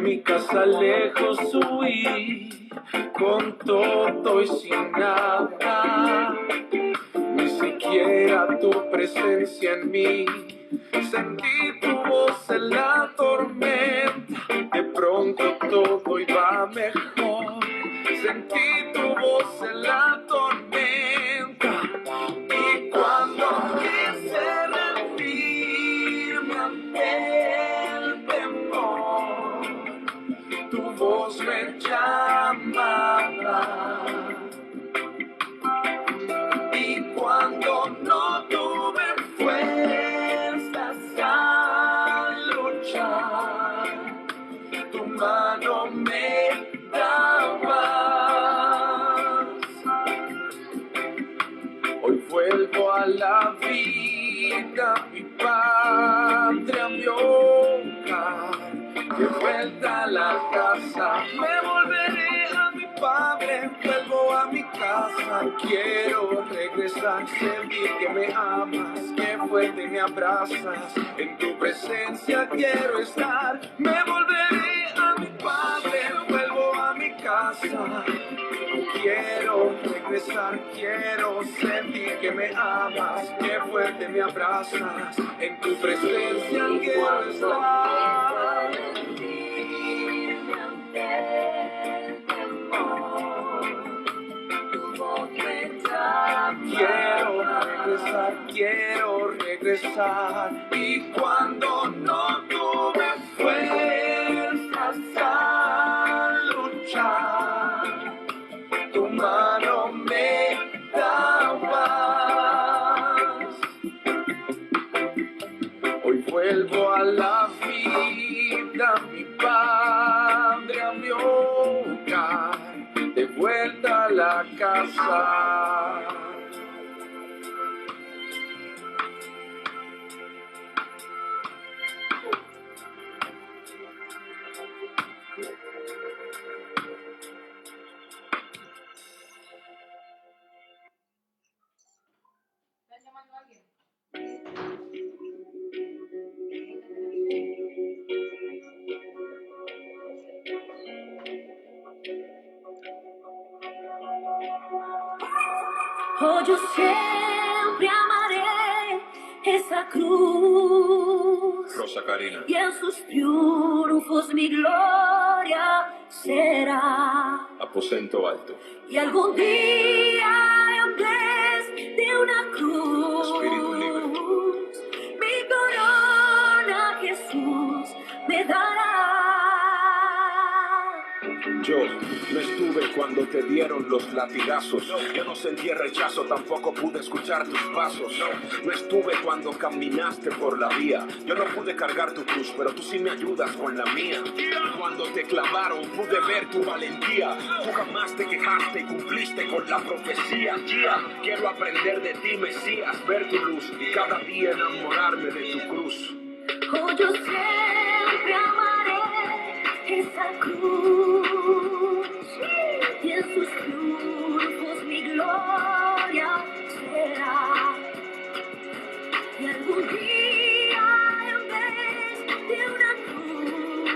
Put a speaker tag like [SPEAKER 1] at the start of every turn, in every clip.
[SPEAKER 1] mi casa lejos huí, con todo y sin nada. Ni siquiera tu presencia en mí. Sentí tu voz en la tormenta, de pronto todo iba mejor. Sentí tu voz en la tormenta, y cuando quise rendirme ante el temor, tu voz me llamaba. Y cuando no tuve fuerzas a luchar, tu mano me dabas. Hoy vuelvo a la vida, mi Padre, a mi hogar, de vuelta a la casa. Me volveré a mi Padre, vuelvo a mi casa. Quiero regresar, sentir que me amas, que fuerte me abrazas. En tu presencia quiero estar. Me volveré a mi Padre, vuelvo a mi casa. Quiero regresar, quiero sentir que me amas, que fuerte me abrazas. En tu presencia quiero estar. Quiero regresar, y cuando no tuve fuerzas a luchar, tu mano me dabas. Hoy vuelvo a la vida, mi Padre, a mi hogar, de vuelta a la casa.
[SPEAKER 2] ¿Estás llamando a alguien?
[SPEAKER 3] Oh, yo siempre amaré esa cruz.
[SPEAKER 1] Rosa Karina.
[SPEAKER 3] Y en sus triunfos mi gloria será.
[SPEAKER 1] Aposento alto.
[SPEAKER 3] Y algún día en vez de una cruz,
[SPEAKER 1] Espíritu libre.
[SPEAKER 3] mi corona Jesús me dará.
[SPEAKER 4] Yo no estuve cuando te dieron los latigazos. Yo no sentí el rechazo, tampoco pude escuchar tus pasos. No estuve cuando caminaste por la vía. Yo no pude cargar tu cruz, pero tú sí me ayudas con la mía. Cuando te clavaron pude ver tu valentía. Tú jamás te quejaste y cumpliste con la profecía. Quiero aprender de ti, Mesías, ver tu luz y cada día enamorarme de tu cruz.
[SPEAKER 3] Oh, yo siempre amaré esa cruz, y en sus triunfos mi gloria será. Y algún día en vez de una cruz,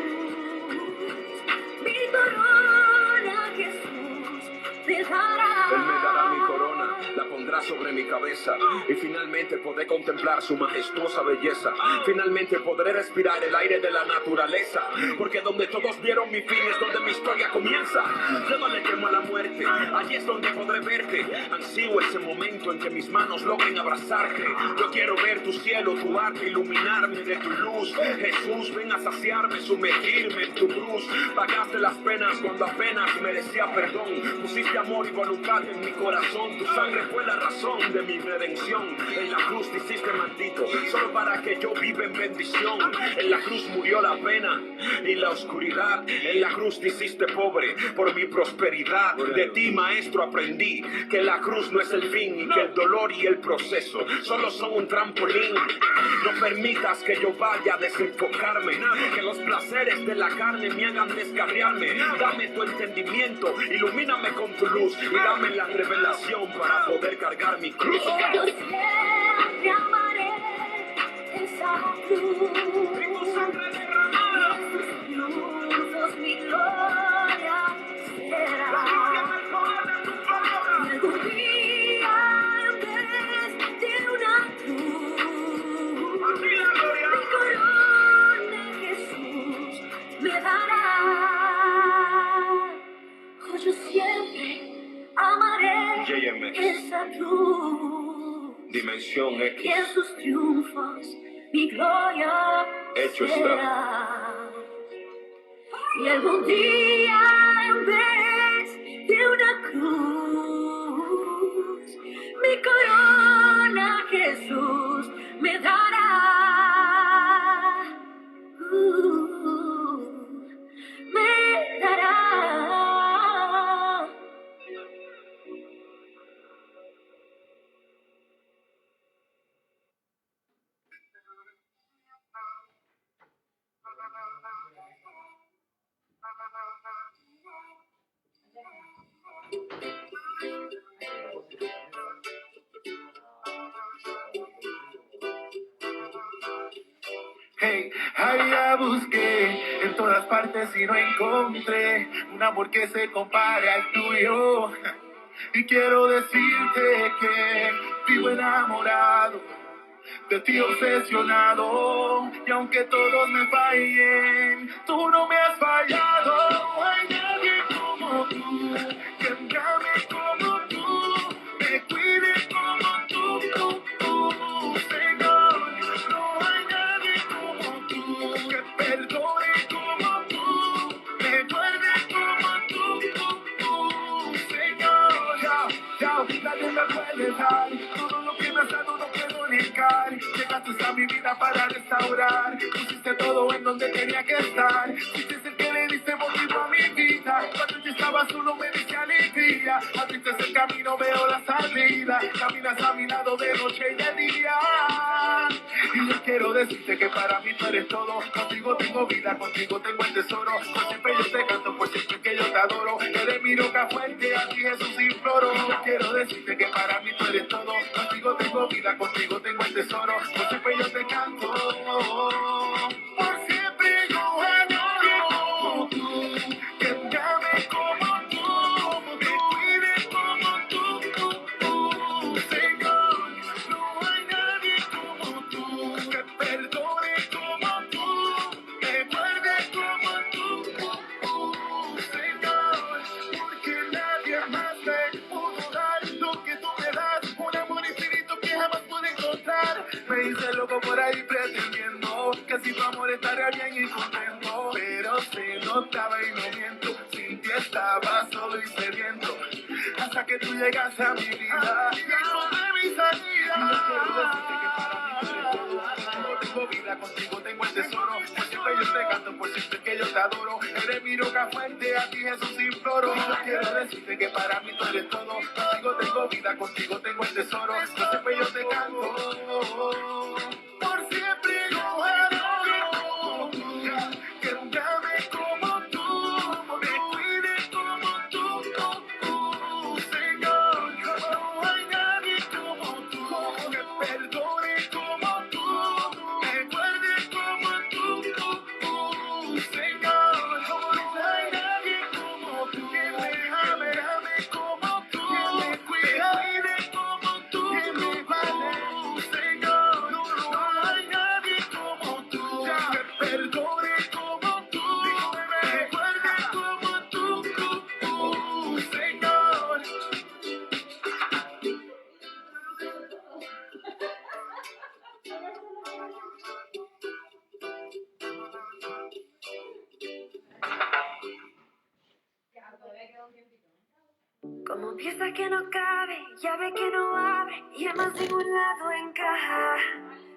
[SPEAKER 3] mi corona Jesús me dará.
[SPEAKER 4] Él me dará mi corona, la pondrá sobre mi cabeza, y finalmente podré contemplar su majestuosa belleza. Finalmente podré respirar el aire de la naturaleza, porque donde todos vieron mi fin es donde mi historia comienza. Yo no le temo a la muerte, allí es donde podré verte. Ansío ese momento en que mis manos logren abrazarte. Yo quiero ver tu cielo, tu arte, iluminarme de tu luz. Jesús, ven a saciarme, sumergirme en tu cruz. Pagaste las penas cuando apenas merecía perdón. Pusiste amor y voluntad en mi corazón. Tu sangre fue la razón de mi redención. En la cruz te hiciste maldito, solo para que yo viva en bendición. En la cruz murió la pena y la oscuridad. En la cruz te hiciste pobre por mi prosperidad. De ti, maestro, aprendí que la cruz no es el fin y que el dolor y el proceso solo son un trampolín. No permitas que yo vaya a desenfocarme, que los placeres de la carne me hagan descarriarme. Dame tu entendimiento, ilumíname con tu luz y dame la revelación para poder cargar mi cruz.
[SPEAKER 3] Yo siempre amaré esa cruz, y en sus triunfos Jesús mi gloria será. Y algún día en vez de una cruz, mi corona Jesús me dará. Oh, yo siempre amaré
[SPEAKER 4] JMX.
[SPEAKER 3] esa cruz.
[SPEAKER 4] Dimensión
[SPEAKER 3] Y
[SPEAKER 4] X.
[SPEAKER 3] en sus triunfos mi gloria
[SPEAKER 4] Hecho
[SPEAKER 3] será. Y algún día en vez de una cruz, mi corona Jesús me dará. Me dará.
[SPEAKER 1] Hey, allá busqué en todas partes y no encontré un amor que se compare al tuyo. Y quiero decirte que vivo enamorado, de ti obsesionado. Y aunque todos me fallen, tú no me has fallado. No hay nadie como tú, que me ame como tú, me cuide como tú, Señor. No hay nadie como tú, que perdone como tú, me guarde como tú, Señor. Ya, nadie me puede dar todo lo que me has dado, no puedo negar. Llegaste a mi vida para restaurar, pusiste todo en donde tenía que estar. Fuiste el que le diste motivo a mi vida. Cuando yo estaba solo me diste alegría. Abriste el camino, veo la salida. Caminas a mi lado de noche y de día. Y yo quiero decirte que para mí tú eres todo. Contigo tengo vida, contigo tengo el tesoro. Por siempre yo te canto, por siempre que yo te adoro. Eres mi roca fuerte, a ti Jesús imploro. Yo quiero decirte que para mí tú eres todo. Contigo tengo vida, contigo tengo el tesoro. Por siempre yo te canto. Por siempre yo adoro. Que me ame como tú, me cuide como tú, Señor. No hay nadie como tú, que perdone como tú, me guarde como tú, Señor. Porque nadie más me pudo dar lo que tú me das, un amor infinito que jamás pude encontrar. Me hice loco por ahí pretendiendo que si tu amor estaría bien y contento, pero se notaba y no miento, sin ti estaba solo y sediento, hasta que tú llegaste a mi vida y encontré mi salida. Y yo quiero decirte que para mí tú eres todo. Contigo tengo vida, contigo tengo el tesoro. Por siempre yo te canto, por siempre que yo te adoro. Eres mi roca fuerte, a ti Jesús imploro. Y yo quiero decirte que para mí tú eres todo. Contigo tengo vida, contigo tengo el tesoro. Por siempre yo te canto. Por siempre yo adoro. Que me ame como tú, me cuide como tú, Señor. No hay nadie como tú, que perdone como tú, me guarde como tú, Señor. No hay nadie como tú, que me ame como tú, que me cuide como tú, que me guarde, Señor. No hay nadie como tú, que perdone como tú, me guarde como tú, Señor.
[SPEAKER 2] Ya, todavía queda un tiempito.
[SPEAKER 3] Como pieza que no cabe, llave que no abre, y a más de un lado encaja.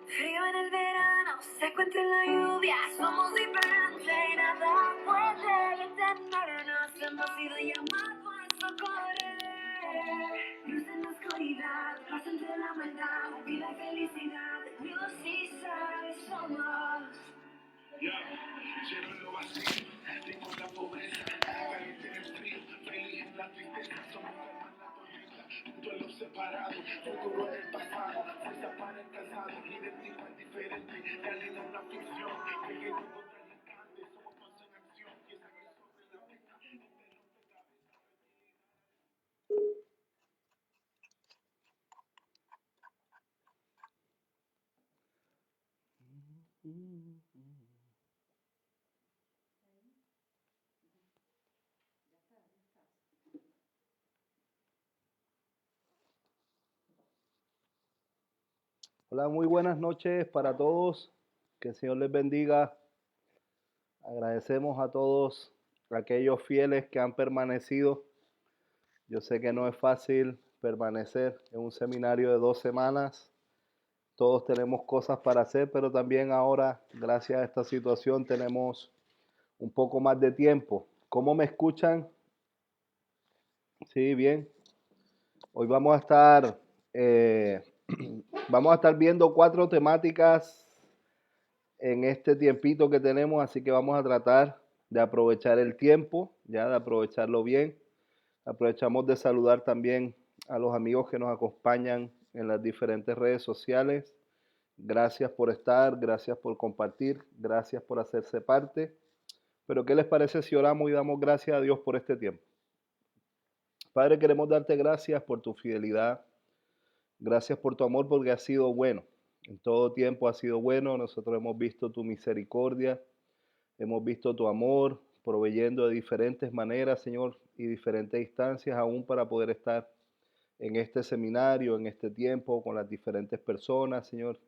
[SPEAKER 3] Frío en el verano, seco entre la lluvia, somos diferentes y nada puede detenernos. Hemos sido llamados a socorrer. Luz en la oscuridad, paz entre la maldad, vida y felicidad. Dios sí sabe somos.
[SPEAKER 1] Lleno en lo vacío, tengo la pobreza, caliente en el frío, feliz en la tristeza, somos calma en la tormenta, junto en lo separado, futuro en el pasado, fuerza para el casado, identidad diferente, realidad una ficción, pequeño contra el gigante, somos más en acción, y esa
[SPEAKER 5] Hola, muy buenas noches para todos. Que el Señor les bendiga. Agradecemos a todos aquellos fieles que han permanecido. Yo sé que no es fácil permanecer en un seminario de 2 semanas. Todos tenemos cosas para hacer, pero también ahora, gracias a esta situación, tenemos un poco más de tiempo. ¿Cómo me escuchan? Sí, bien. Hoy eh, vamos a estar viendo 4 temáticas en este tiempito que tenemos, así que vamos a tratar de aprovechar el tiempo, ya de aprovecharlo bien. Aprovechamos de saludar también a los amigos que nos acompañan en las diferentes redes sociales. Gracias por estar, gracias por compartir, gracias por hacerse parte. Pero ¿qué les parece si oramos y damos gracias a Dios por este tiempo? Padre, queremos darte gracias por tu fidelidad, gracias por tu amor porque has sido bueno. En todo tiempo has sido bueno, nosotros hemos visto tu misericordia, hemos visto tu amor proveyendo de diferentes maneras, Señor, y diferentes instancias aún para poder estar en este seminario, en este tiempo, con las diferentes personas, Señor.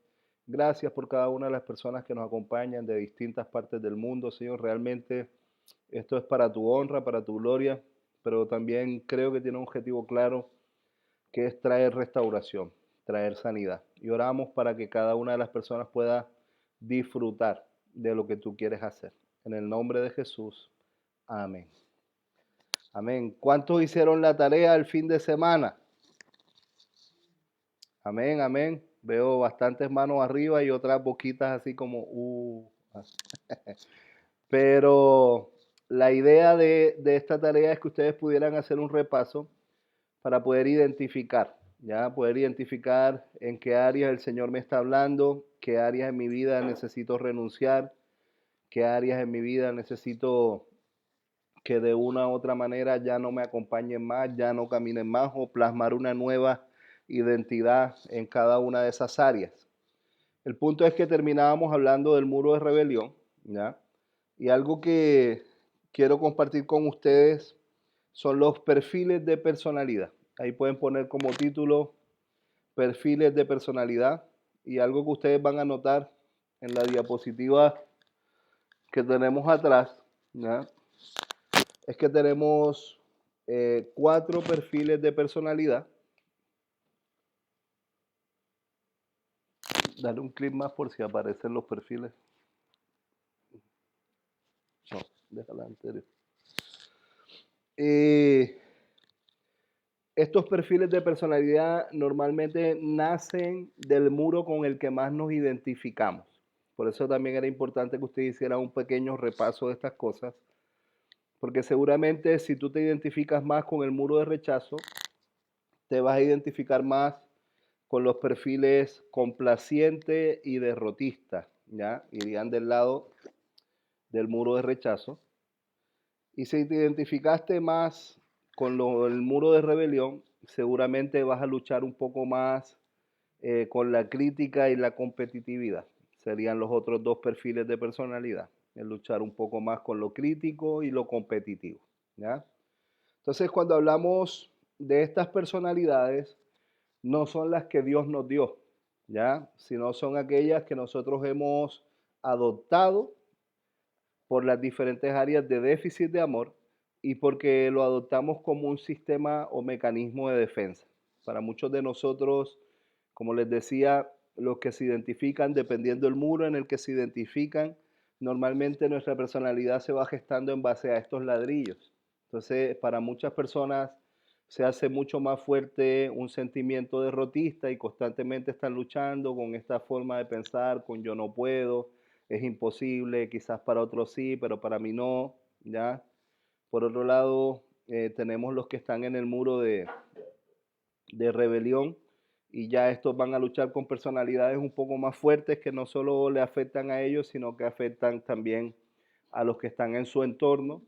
[SPEAKER 5] Gracias por cada una de las personas que nos acompañan de distintas partes del mundo, Señor. Realmente esto es para tu honra, para tu gloria, pero también creo que tiene un objetivo claro, que es traer restauración, traer sanidad. Y oramos para que cada una de las personas pueda disfrutar de lo que tú quieres hacer. En el nombre de Jesús. Amén. Amén. ¿Cuántos hicieron la tarea el fin de semana? Amén, amén. Veo bastantes manos arriba y otras boquitas así como. Pero la idea de esta tarea es que ustedes pudieran hacer un repaso para poder identificar, ya poder identificar en qué áreas el Señor me está hablando, qué áreas en mi vida necesito renunciar, qué áreas en mi vida necesito que de una u otra manera ya no me acompañen más, ya no caminen más, o plasmar una nueva identidad en cada una de esas áreas. El punto es que terminábamos hablando del muro de rebelión, ¿ya? Y algo que quiero compartir con ustedes son los perfiles de personalidad. Ahí pueden poner como título perfiles de personalidad, y algo que ustedes van a notar en la diapositiva que tenemos atrás, ¿ya? Es que tenemos 4 perfiles de personalidad. Dale un clic más por si aparecen los perfiles. No, déjala anterior. Estos perfiles de personalidad normalmente nacen del muro con el que más nos identificamos. Por eso también era importante que usted hiciera un pequeño repaso de estas cosas, porque seguramente si tú te identificas más con el muro de rechazo, te vas a identificar más con los perfiles complaciente y derrotista, ¿ya? Irían del lado del muro de rechazo. Y si te identificaste más con el muro de rebelión, seguramente vas a luchar un poco más con la crítica y la competitividad. Serían los otros 2 perfiles de personalidad. El luchar un poco más con lo crítico y lo competitivo, ¿ya? Entonces, cuando hablamos de estas personalidades, no son las que Dios nos dio, ¿ya? Sino son aquellas que nosotros hemos adoptado por las diferentes áreas de déficit de amor y porque lo adoptamos como un sistema o mecanismo de defensa. Para muchos de nosotros, como les decía, los que se identifican, dependiendo del muro en el que se identifican, normalmente nuestra personalidad se va gestando en base a estos ladrillos. Entonces, para muchas personas se hace mucho más fuerte un sentimiento derrotista y constantemente están luchando con esta forma de pensar, con yo no puedo, es imposible, quizás para otros sí, pero para mí no, ¿ya? Por otro lado, tenemos los que están en el muro de rebelión, y ya estos van a luchar con personalidades un poco más fuertes que no solo le afectan a ellos, sino que afectan también a los que están en su entorno.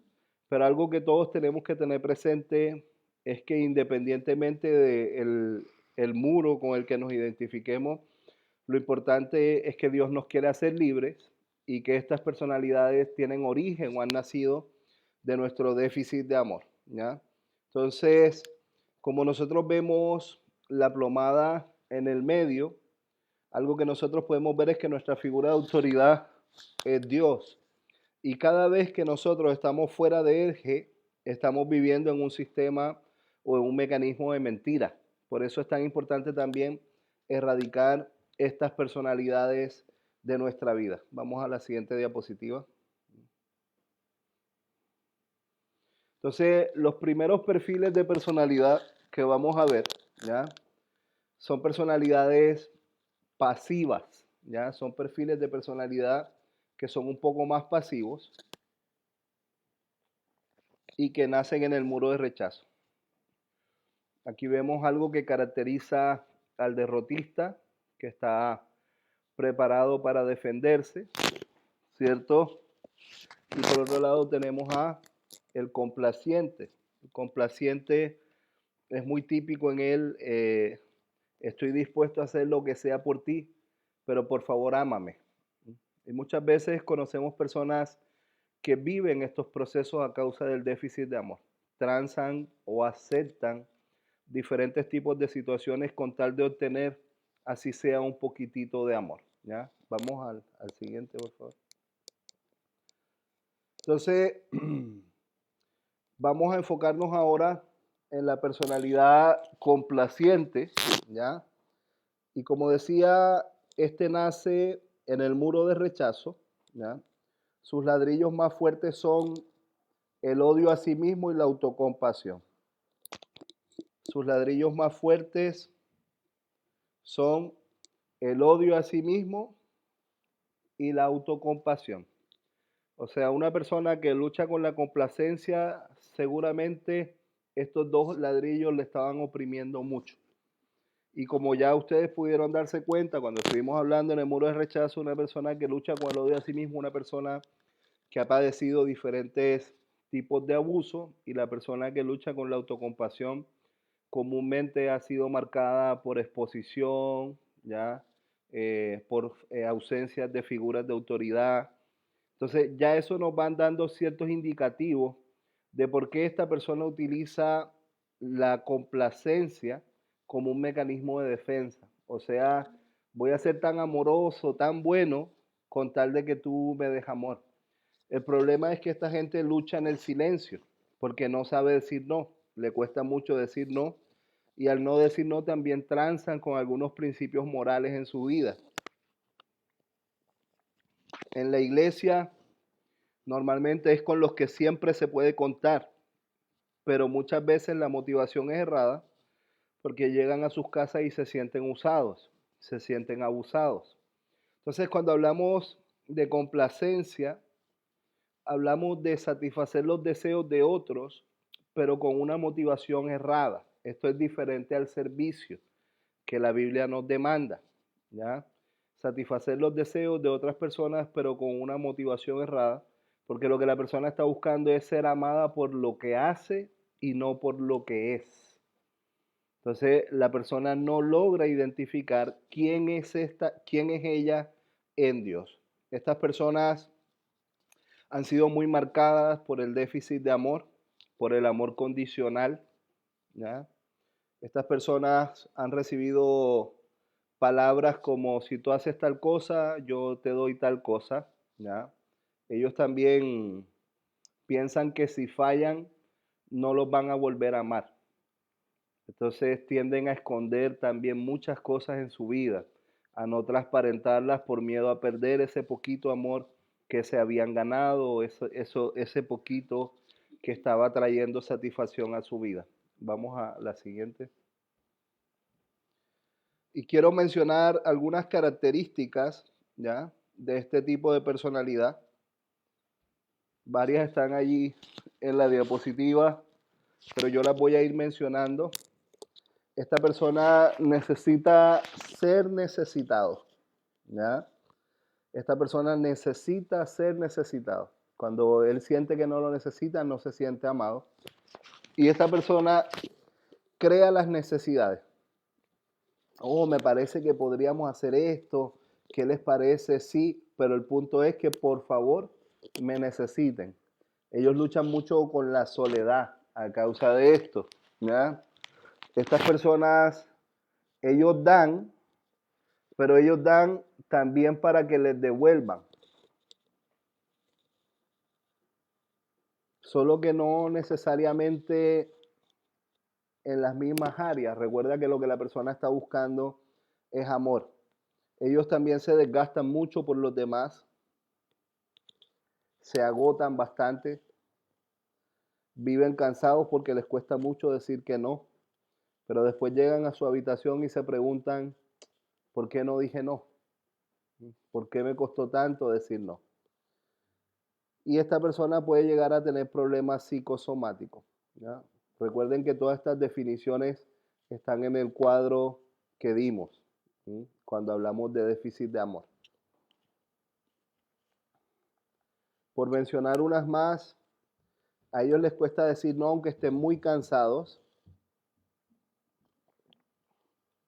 [SPEAKER 5] Pero algo que todos tenemos que tener presente es que independientemente del el muro con el que nos identifiquemos, lo importante es que Dios nos quiere hacer libres y que estas personalidades tienen origen o han nacido de nuestro déficit de amor, ¿ya? Entonces, como nosotros vemos la plomada en el medio, algo que nosotros podemos ver es que nuestra figura de autoridad es Dios. Y cada vez que nosotros estamos fuera de eje, estamos viviendo en un sistema o en un mecanismo de mentira. Por eso es tan importante también erradicar estas personalidades de nuestra vida. Vamos a la siguiente diapositiva. Entonces, los primeros perfiles de personalidad que vamos a ver, ¿ya? Son personalidades pasivas, ¿ya? Son perfiles de personalidad que son un poco más pasivos y que nacen en el muro de rechazo. Aquí vemos algo que caracteriza al derrotista, que está preparado para defenderse, ¿cierto? Y por otro lado tenemos a el complaciente. El complaciente es muy típico en él, estoy dispuesto a hacer lo que sea por ti, pero por favor ámame. Y muchas veces conocemos personas que viven estos procesos a causa del déficit de amor. Transan o aceptan diferentes tipos de situaciones con tal de obtener, así sea un poquitito de amor. ¿Ya? Vamos al siguiente, por favor. Entonces, vamos a enfocarnos ahora en la personalidad complaciente, ¿ya? Y como decía, este nace en el muro de rechazo, ¿ya? Sus ladrillos más fuertes son el odio a sí mismo y la autocompasión. Sus ladrillos más fuertes son el odio a sí mismo y la autocompasión. O sea, una persona que lucha con la complacencia, seguramente estos dos ladrillos le estaban oprimiendo mucho. Y como ya ustedes pudieron darse cuenta, cuando estuvimos hablando en el muro de rechazo, una persona que lucha con el odio a sí mismo, una persona que ha padecido diferentes tipos de abuso, y la persona que lucha con la autocompasión comúnmente ha sido marcada por exposición, ¿ya? Por ausencias de figuras de autoridad. Entonces ya eso nos van dando ciertos indicativos de por qué esta persona utiliza la complacencia como un mecanismo de defensa. O sea, voy a ser tan amoroso, tan bueno, con tal de que tú me des amor. El problema es que esta gente lucha en el silencio, porque no sabe decir no, le cuesta mucho decir no, y al no decir no también transan con algunos principios morales en su vida. En la iglesia normalmente es con los que siempre se puede contar, pero muchas veces la motivación es errada porque llegan a sus casas y se sienten usados, se sienten abusados. Entonces, cuando hablamos de complacencia, hablamos de satisfacer los deseos de otros, pero con una motivación errada. Esto es diferente al servicio que la Biblia nos demanda, ¿ya? Satisfacer los deseos de otras personas, pero con una motivación errada, porque lo que la persona está buscando es ser amada por lo que hace y no por lo que es. Entonces, la persona no logra identificar quién es ella en Dios. Estas personas han sido muy marcadas por el déficit de amor, por el amor condicional, ¿ya? Estas personas han recibido palabras como si tú haces tal cosa, yo te doy tal cosa, ¿ya? Ellos también piensan que si fallan, no los van a volver a amar. Entonces tienden a esconder también muchas cosas en su vida, a no transparentarlas por miedo a perder ese poquito amor que se habían ganado, ese poquito que estaba trayendo satisfacción a su vida. Vamos a la siguiente. Y quiero mencionar algunas características, ¿ya?, de este tipo de personalidad. Varias están allí en la diapositiva, pero yo las voy a ir mencionando. Esta persona necesita ser necesitado, ¿ya? Esta persona necesita ser necesitado. Cuando él siente que no lo necesita, no se siente amado. Y esta persona crea las necesidades. Oh, me parece que podríamos hacer esto. ¿Qué les parece? Sí, pero el punto es que por favor me necesiten. Ellos luchan mucho con la soledad a causa de esto, ¿ya? Estas personas, ellos dan, pero ellos dan también para que les devuelvan. Solo que no necesariamente en las mismas áreas. Recuerda que lo que la persona está buscando es amor. Ellos también se desgastan mucho por los demás, se agotan bastante, viven cansados porque les cuesta mucho decir que no, pero después llegan a su habitación y se preguntan, ¿por qué no dije no? ¿Por qué me costó tanto decir no? Y esta persona puede llegar a tener problemas psicosomáticos, ¿ya? Recuerden que todas estas definiciones están en el cuadro que dimos, ¿sí? Cuando hablamos de déficit de amor. Por mencionar unas más, a ellos les cuesta decir no aunque estén muy cansados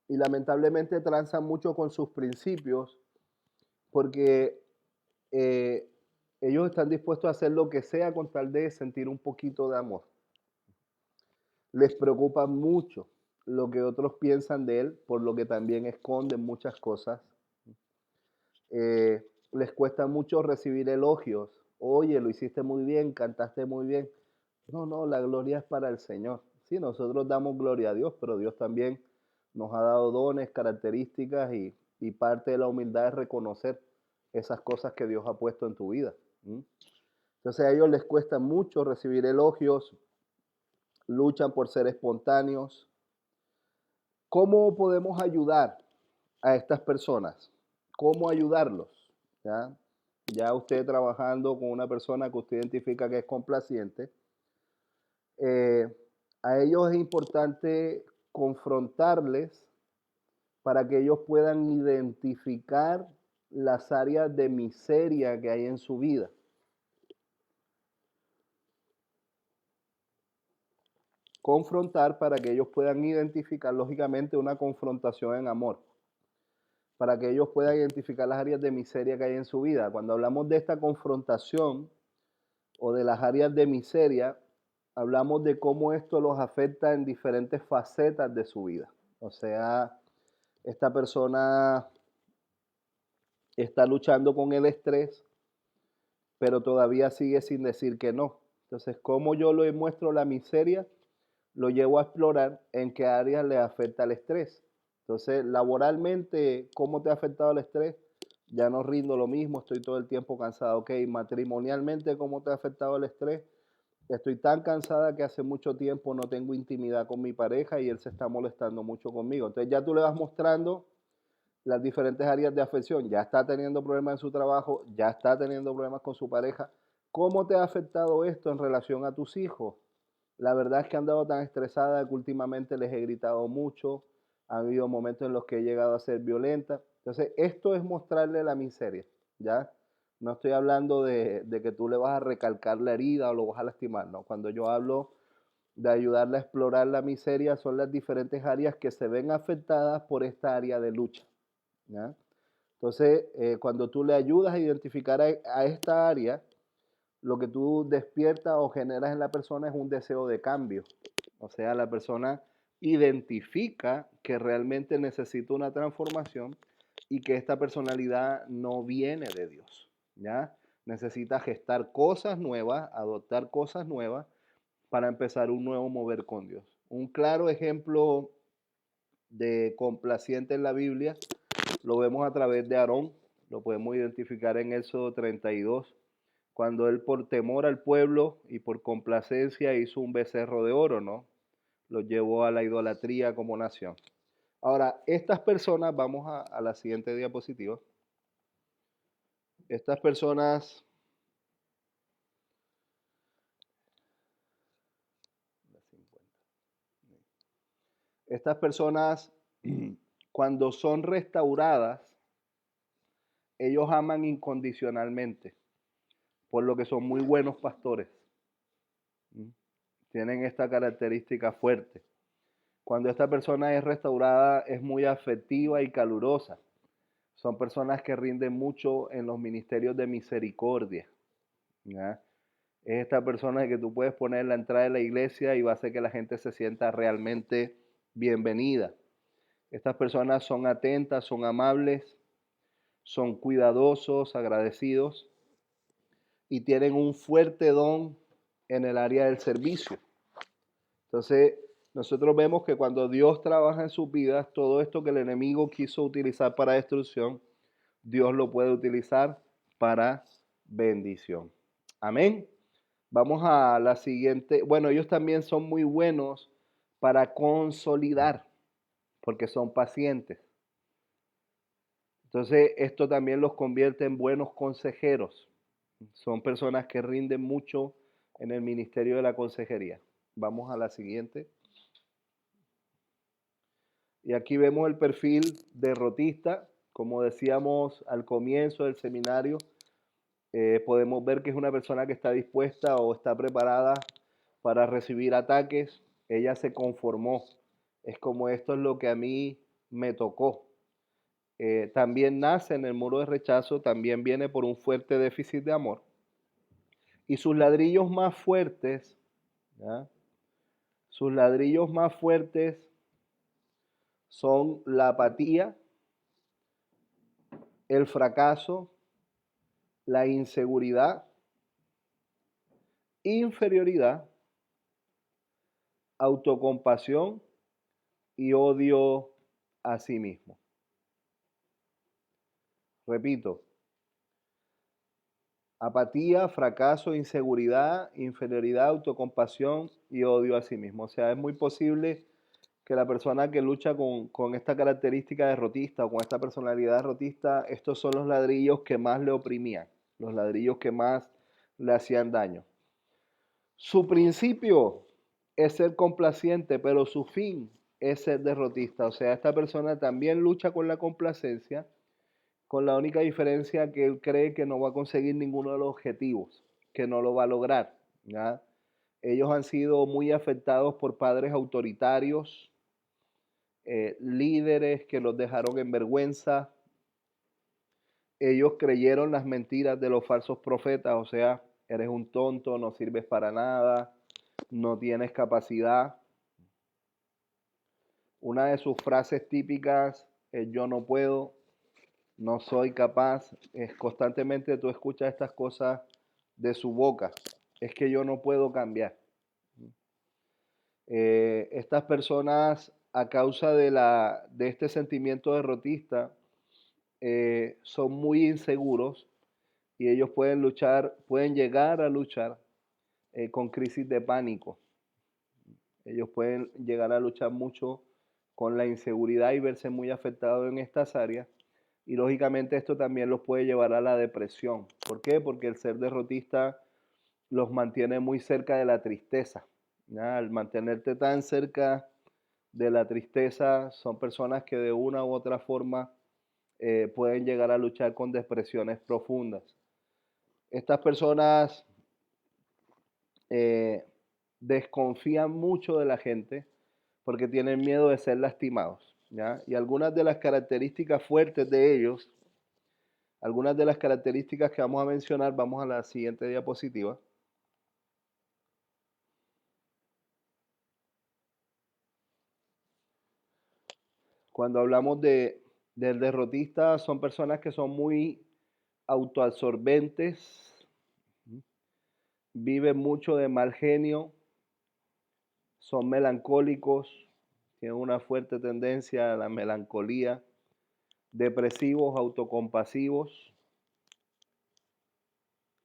[SPEAKER 5] y lamentablemente transan mucho con sus principios porque ellos están dispuestos a hacer lo que sea con tal de sentir un poquito de amor. Les preocupa mucho lo que otros piensan de él, por lo que también esconden muchas cosas. Les cuesta mucho recibir elogios. Oye, lo hiciste muy bien, cantaste muy bien. No, la gloria es para el Señor. Sí, nosotros damos gloria a Dios, pero Dios también nos ha dado dones, características y parte de la humildad es reconocer esas cosas que Dios ha puesto en tu vida. Entonces a ellos les cuesta mucho recibir elogios, luchan por ser espontáneos. ¿Cómo podemos ayudar a estas personas? ¿Cómo ayudarlos? Ya usted trabajando con una persona que usted identifica que es complaciente, a ellos es importante confrontarles para que ellos puedan identificar las áreas de miseria que hay en su vida. Confrontar para que ellos puedan identificar, lógicamente, una confrontación en amor, para que ellos puedan identificar las áreas de miseria que hay en su vida. Cuando hablamos de esta confrontación o de las áreas de miseria, hablamos de cómo esto los afecta en diferentes facetas de su vida. O sea, esta persona está luchando con el estrés, pero todavía sigue sin decir que no. Entonces, ¿cómo yo le muestro la miseria? Lo llevo a explorar en qué áreas le afecta el estrés. Entonces, laboralmente, ¿cómo te ha afectado el estrés? Ya no rindo lo mismo, estoy todo el tiempo cansado. Ok, matrimonialmente, ¿cómo te ha afectado el estrés? Estoy tan cansada que hace mucho tiempo no tengo intimidad con mi pareja y él se está molestando mucho conmigo. Entonces ya tú le vas mostrando las diferentes áreas de afección. Ya está teniendo problemas en su trabajo, ya está teniendo problemas con su pareja. ¿Cómo te ha afectado esto en relación a tus hijos? La verdad es que han andado tan estresada que últimamente les he gritado mucho. Han habido momentos en los que he llegado a ser violenta. Entonces, esto es mostrarle la miseria, ¿ya? No estoy hablando de que tú le vas a recalcar la herida o lo vas a lastimar, no. Cuando yo hablo de ayudarle a explorar la miseria, son las diferentes áreas que se ven afectadas por esta área de lucha, ¿ya? Entonces, cuando tú le ayudas a identificar a esta área, lo que tú despiertas o generas en la persona es un deseo de cambio. O sea, la persona identifica que realmente necesita una transformación y que esta personalidad no viene de Dios, ¿ya? Necesita gestar cosas nuevas, adoptar cosas nuevas para empezar un nuevo mover con Dios. Un claro ejemplo de complaciente en la Biblia lo vemos a través de Aarón, lo podemos identificar en Éxodo 32, cuando él por temor al pueblo y por complacencia hizo un becerro de oro, ¿no? Lo llevó a la idolatría como nación. Ahora, estas personas, vamos a la siguiente diapositiva. Estas personas, cuando son restauradas, ellos aman incondicionalmente, por lo que son muy buenos pastores. Tienen esta característica fuerte. Cuando esta persona es restaurada, es muy afectiva y calurosa. Son personas que rinden mucho en los ministerios de misericordia, ¿ya? Es esta persona que tú puedes poner en la entrada de la iglesia y va a hacer que la gente se sienta realmente bienvenida. Estas personas son atentas, son amables, son cuidadosos, agradecidos y tienen un fuerte don en el área del servicio. Entonces, nosotros vemos que cuando Dios trabaja en sus vidas, todo esto que el enemigo quiso utilizar para destrucción, Dios lo puede utilizar para bendición. Amén. Vamos a la siguiente. Bueno, ellos también son muy buenos para consolidar, porque son pacientes. Entonces, esto también los convierte en buenos consejeros. Son personas que rinden mucho en el ministerio de la consejería. Vamos a la siguiente. Y aquí vemos el perfil derrotista. Como decíamos al comienzo del seminario, podemos ver que es una persona que está dispuesta o está preparada para recibir ataques. Ella se conformó. Es como esto es lo que a mí me tocó. También nace en el muro de rechazo, también viene por un fuerte déficit de amor. Y sus ladrillos más fuertes, ¿ya? Sus ladrillos más fuertes son la apatía, el fracaso, la inseguridad, inferioridad, autocompasión y odio a sí mismo. Repito, apatía, fracaso, inseguridad, inferioridad, autocompasión y odio a sí mismo. O sea, es muy posible que la persona que lucha con esta característica derrotista o con esta personalidad derrotista, estos son los ladrillos que más le oprimían, los ladrillos que más le hacían daño. Su principio es ser complaciente, pero su fin es ser derrotista. O sea, esta persona también lucha con la complacencia, con la única diferencia que él cree que no va a conseguir ninguno de los objetivos, que no lo va a lograr, ¿ya? Ellos han sido muy afectados por padres autoritarios, líderes que los dejaron en vergüenza. Ellos creyeron las mentiras de los falsos profetas, o sea, eres un tonto, no sirves para nada, no tienes capacidad. Una de sus frases típicas es yo no puedo, no soy capaz. Es constantemente tú escuchas estas cosas de su boca. Es que yo no puedo cambiar. Estas personas, a causa de este sentimiento derrotista, son muy inseguros y ellos pueden llegar a luchar con crisis de pánico. Ellos pueden llegar a luchar mucho con la inseguridad y verse muy afectados en estas áreas. Y lógicamente esto también los puede llevar a la depresión. ¿Por qué? Porque el ser derrotista los mantiene muy cerca de la tristeza, ¿ya? Al mantenerte tan cerca de la tristeza, son personas que de una u otra forma pueden llegar a luchar con depresiones profundas. Estas personas desconfían mucho de la gente porque tienen miedo de ser lastimados, ¿ya? Y algunas de las características fuertes de ellos, algunas de las características que vamos a mencionar, vamos a la siguiente diapositiva. Cuando hablamos del derrotista, son personas que son muy autoabsorbentes, viven mucho de mal genio, son melancólicos, tienen una fuerte tendencia a la melancolía, depresivos, autocompasivos,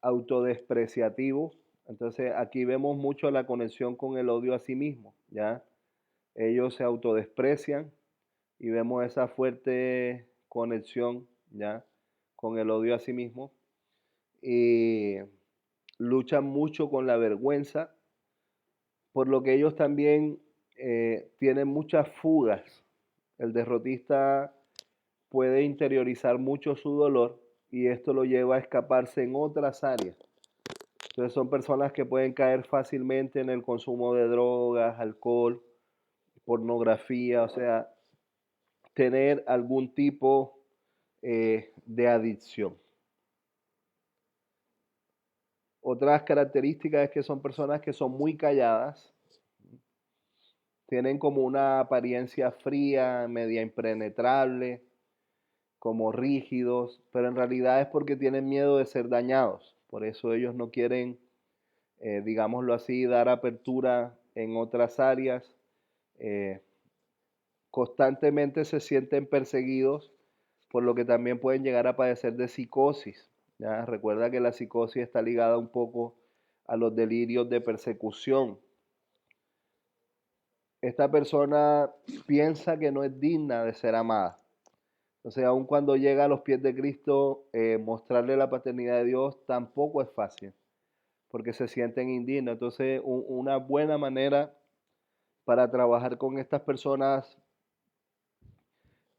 [SPEAKER 5] autodespreciativos. Entonces aquí vemos mucho la conexión con el odio a sí mismo, ¿ya? Ellos se autodesprecian y vemos esa fuerte conexión, ¿ya? Con el odio a sí mismo. Y luchan mucho con la vergüenza, por lo que ellos también tienen muchas fugas. El derrotista puede interiorizar mucho su dolor y esto lo lleva a escaparse en otras áreas. Entonces son personas que pueden caer fácilmente en el consumo de drogas, alcohol, pornografía, o sea, tener algún tipo de adicción. Otras características es que son personas que son muy calladas, tienen como una apariencia fría, media impenetrable, como rígidos, pero en realidad es porque tienen miedo de ser dañados. Por eso ellos no quieren, digámoslo así, dar apertura en otras áreas. Eh, Constantemente se sienten perseguidos, por lo que también pueden llegar a padecer de psicosis. ¿Ya? Recuerda que la psicosis está ligada un poco a los delirios de persecución. Esta persona piensa que no es digna de ser amada. Entonces, aun cuando llega a los pies de Cristo, mostrarle la paternidad de Dios tampoco es fácil, porque se sienten indignos. Entonces, una buena manera para trabajar con estas personas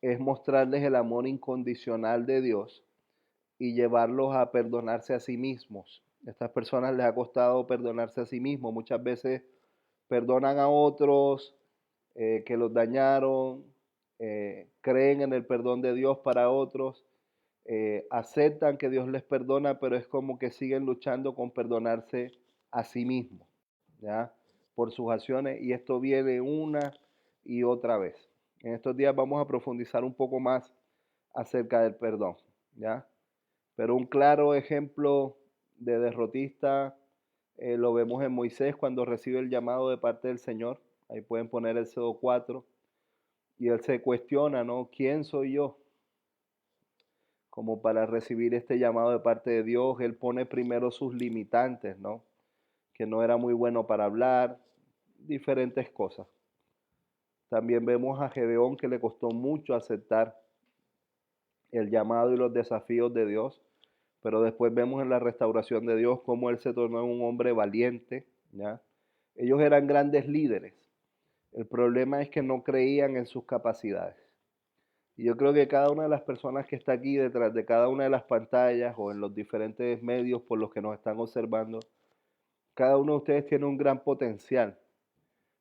[SPEAKER 5] es mostrarles el amor incondicional de Dios y llevarlos a perdonarse a sí mismos. A estas personas les ha costado perdonarse a sí mismos. Muchas veces perdonan a otros que los dañaron, creen en el perdón de Dios para otros, aceptan que Dios les perdona, pero es como que siguen luchando con perdonarse a sí mismos, ¿ya? Por sus acciones, y esto viene una y otra vez. En estos días vamos a profundizar un poco más acerca del perdón, ¿ya? Pero un claro ejemplo de derrotista lo vemos en Moisés cuando recibe el llamado de parte del Señor. Ahí pueden poner el Éxodo 4. Y él se cuestiona, ¿no? ¿Quién soy yo? Como para recibir este llamado de parte de Dios. Él pone primero sus limitantes, ¿no? Que no era muy bueno para hablar, diferentes cosas. También vemos a Gedeón que le costó mucho aceptar el llamado y los desafíos de Dios, pero después vemos en la restauración de Dios cómo él se tornó un hombre valiente, ¿ya? Ellos eran grandes líderes. El problema es que no creían en sus capacidades. Y yo creo que cada una de las personas que está aquí detrás de cada una de las pantallas o en los diferentes medios por los que nos están observando, cada uno de ustedes tiene un gran potencial.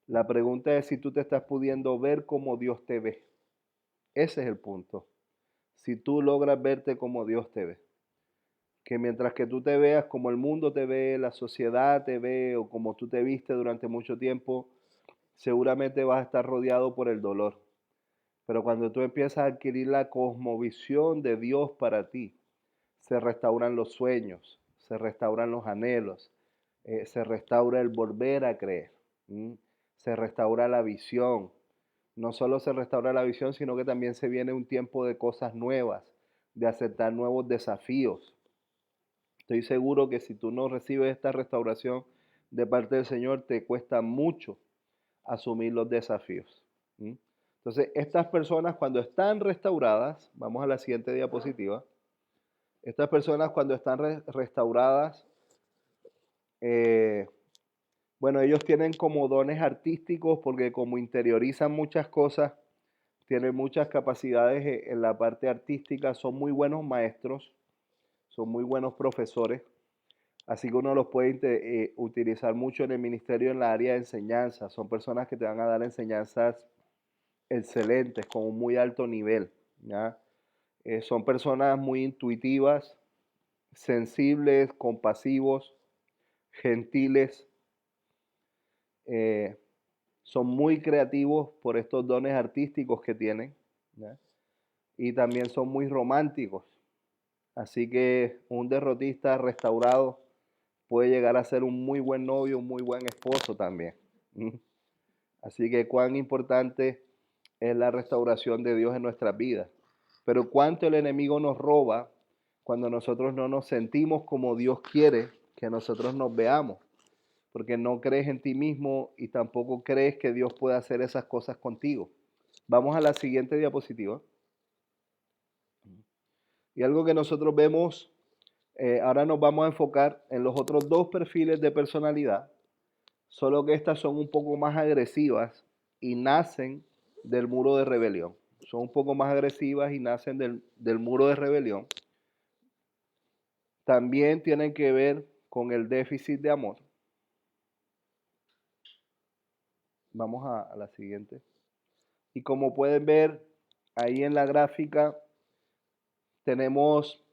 [SPEAKER 5] La pregunta es si tú te estás pudiendo ver como Dios te ve. Ese es el punto. Si tú logras verte como Dios te ve. Que mientras que tú te veas como el mundo te ve, la sociedad te ve o como tú te viste durante mucho tiempo, seguramente vas a estar rodeado por el dolor. Pero cuando tú empiezas a adquirir la cosmovisión de Dios para ti, se restauran los sueños, se restauran los anhelos, se restaura el volver a creer, se restaura la visión. No solo se restaura la visión, sino que también se viene un tiempo de cosas nuevas, de aceptar nuevos desafíos. Estoy seguro que si tú no recibes esta restauración de parte del Señor, te cuesta mucho asumir los desafíos. Entonces, estas personas cuando están restauradas, vamos a la siguiente diapositiva, estas personas cuando están restauradas, bueno, ellos tienen como dones artísticos porque como interiorizan muchas cosas, tienen muchas capacidades en la parte artística, son muy buenos maestros, son muy buenos profesores, así que uno los puede utilizar mucho en el ministerio en la área de enseñanza. Son personas que te van a dar enseñanzas excelentes, con un muy alto nivel, ¿ya? Son personas muy intuitivas, sensibles, compasivos, gentiles, son muy creativos por estos dones artísticos que tienen, ¿ya? Y también son muy románticos. Así que un derrotista restaurado puede llegar a ser un muy buen novio, un muy buen esposo también. Así que cuán importante es la restauración de Dios en nuestras vidas. Pero cuánto el enemigo nos roba cuando nosotros no nos sentimos como Dios quiere que nosotros nos veamos. Porque no crees en ti mismo y tampoco crees que Dios pueda hacer esas cosas contigo. Vamos a la siguiente diapositiva. Y algo que nosotros vemos, ahora nos vamos a enfocar en los otros dos perfiles de personalidad, solo que estas son un poco más agresivas y nacen del muro de rebelión. Son un poco más agresivas y nacen del muro de rebelión. También tienen que ver con el déficit de amor. Vamos a la siguiente. Y como pueden ver ahí en la gráfica, tenemos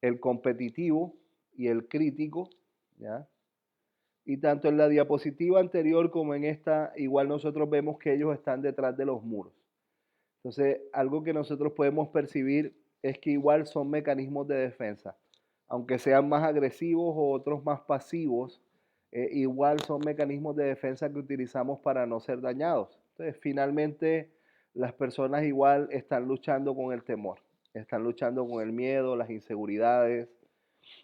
[SPEAKER 5] el competitivo y el crítico, ¿ya? Y tanto en la diapositiva anterior como en esta, igual nosotros vemos que ellos están detrás de los muros. Entonces, algo que nosotros podemos percibir es que igual son mecanismos de defensa. Aunque sean más agresivos o otros más pasivos, igual son mecanismos de defensa que utilizamos para no ser dañados. Entonces, finalmente, las personas igual están luchando con el temor, están luchando con el miedo, las inseguridades.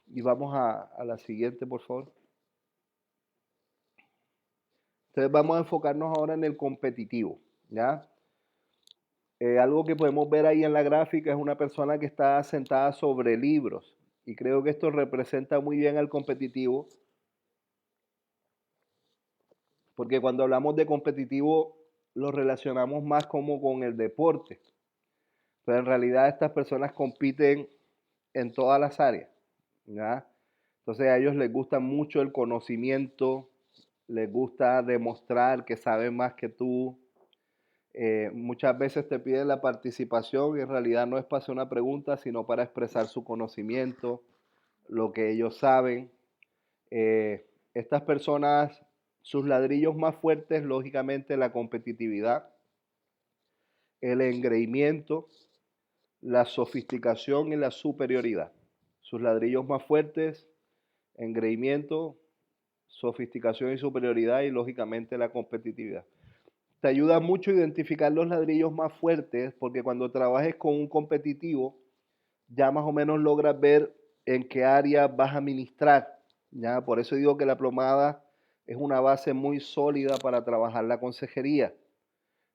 [SPEAKER 5] Y vamos a la siguiente, por favor. Entonces, vamos a enfocarnos ahora en el competitivo, ¿ya? Algo que podemos ver ahí en la gráfica es una persona que está sentada sobre libros. Y creo que esto representa muy bien al competitivo, porque cuando hablamos de competitivo lo relacionamos más como con el deporte. Pero en realidad estas personas compiten en todas las áreas, ¿ya? Entonces a ellos les gusta mucho el conocimiento, les gusta demostrar que saben más que tú. Muchas veces te piden la participación y en realidad no es para hacer una pregunta, sino para expresar su conocimiento, lo que ellos saben. Estas personas, sus ladrillos más fuertes, lógicamente, la competitividad, el engreimiento, la sofisticación y la superioridad. Sus ladrillos más fuertes, engreimiento, sofisticación y superioridad y lógicamente la competitividad. Te ayuda mucho a identificar los ladrillos más fuertes porque cuando trabajes con un competitivo ya más o menos logras ver en qué área vas a ministrar. ¿Ya? Por eso digo que la plomada es una base muy sólida para trabajar la consejería.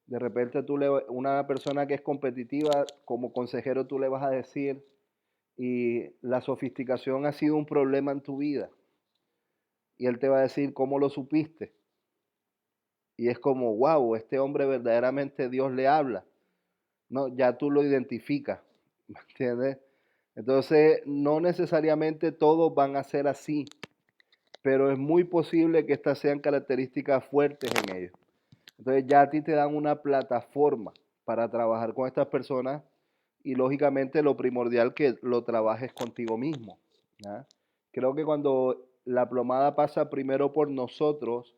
[SPEAKER 5] De repente una persona que es competitiva, como consejero tú le vas a decir, y la sofisticación ha sido un problema en tu vida. Y él te va a decir, ¿cómo lo supiste? Y es como, wow, este hombre verdaderamente Dios le habla. No, ya tú lo identificas, ¿me entiendes? Entonces, no necesariamente todos van a ser así, pero es muy posible que estas sean características fuertes en ellos. Entonces, ya a ti te dan una plataforma para trabajar con estas personas y lógicamente lo primordial que lo trabajes contigo mismo, ¿ya? Creo que cuando la plomada pasa primero por nosotros,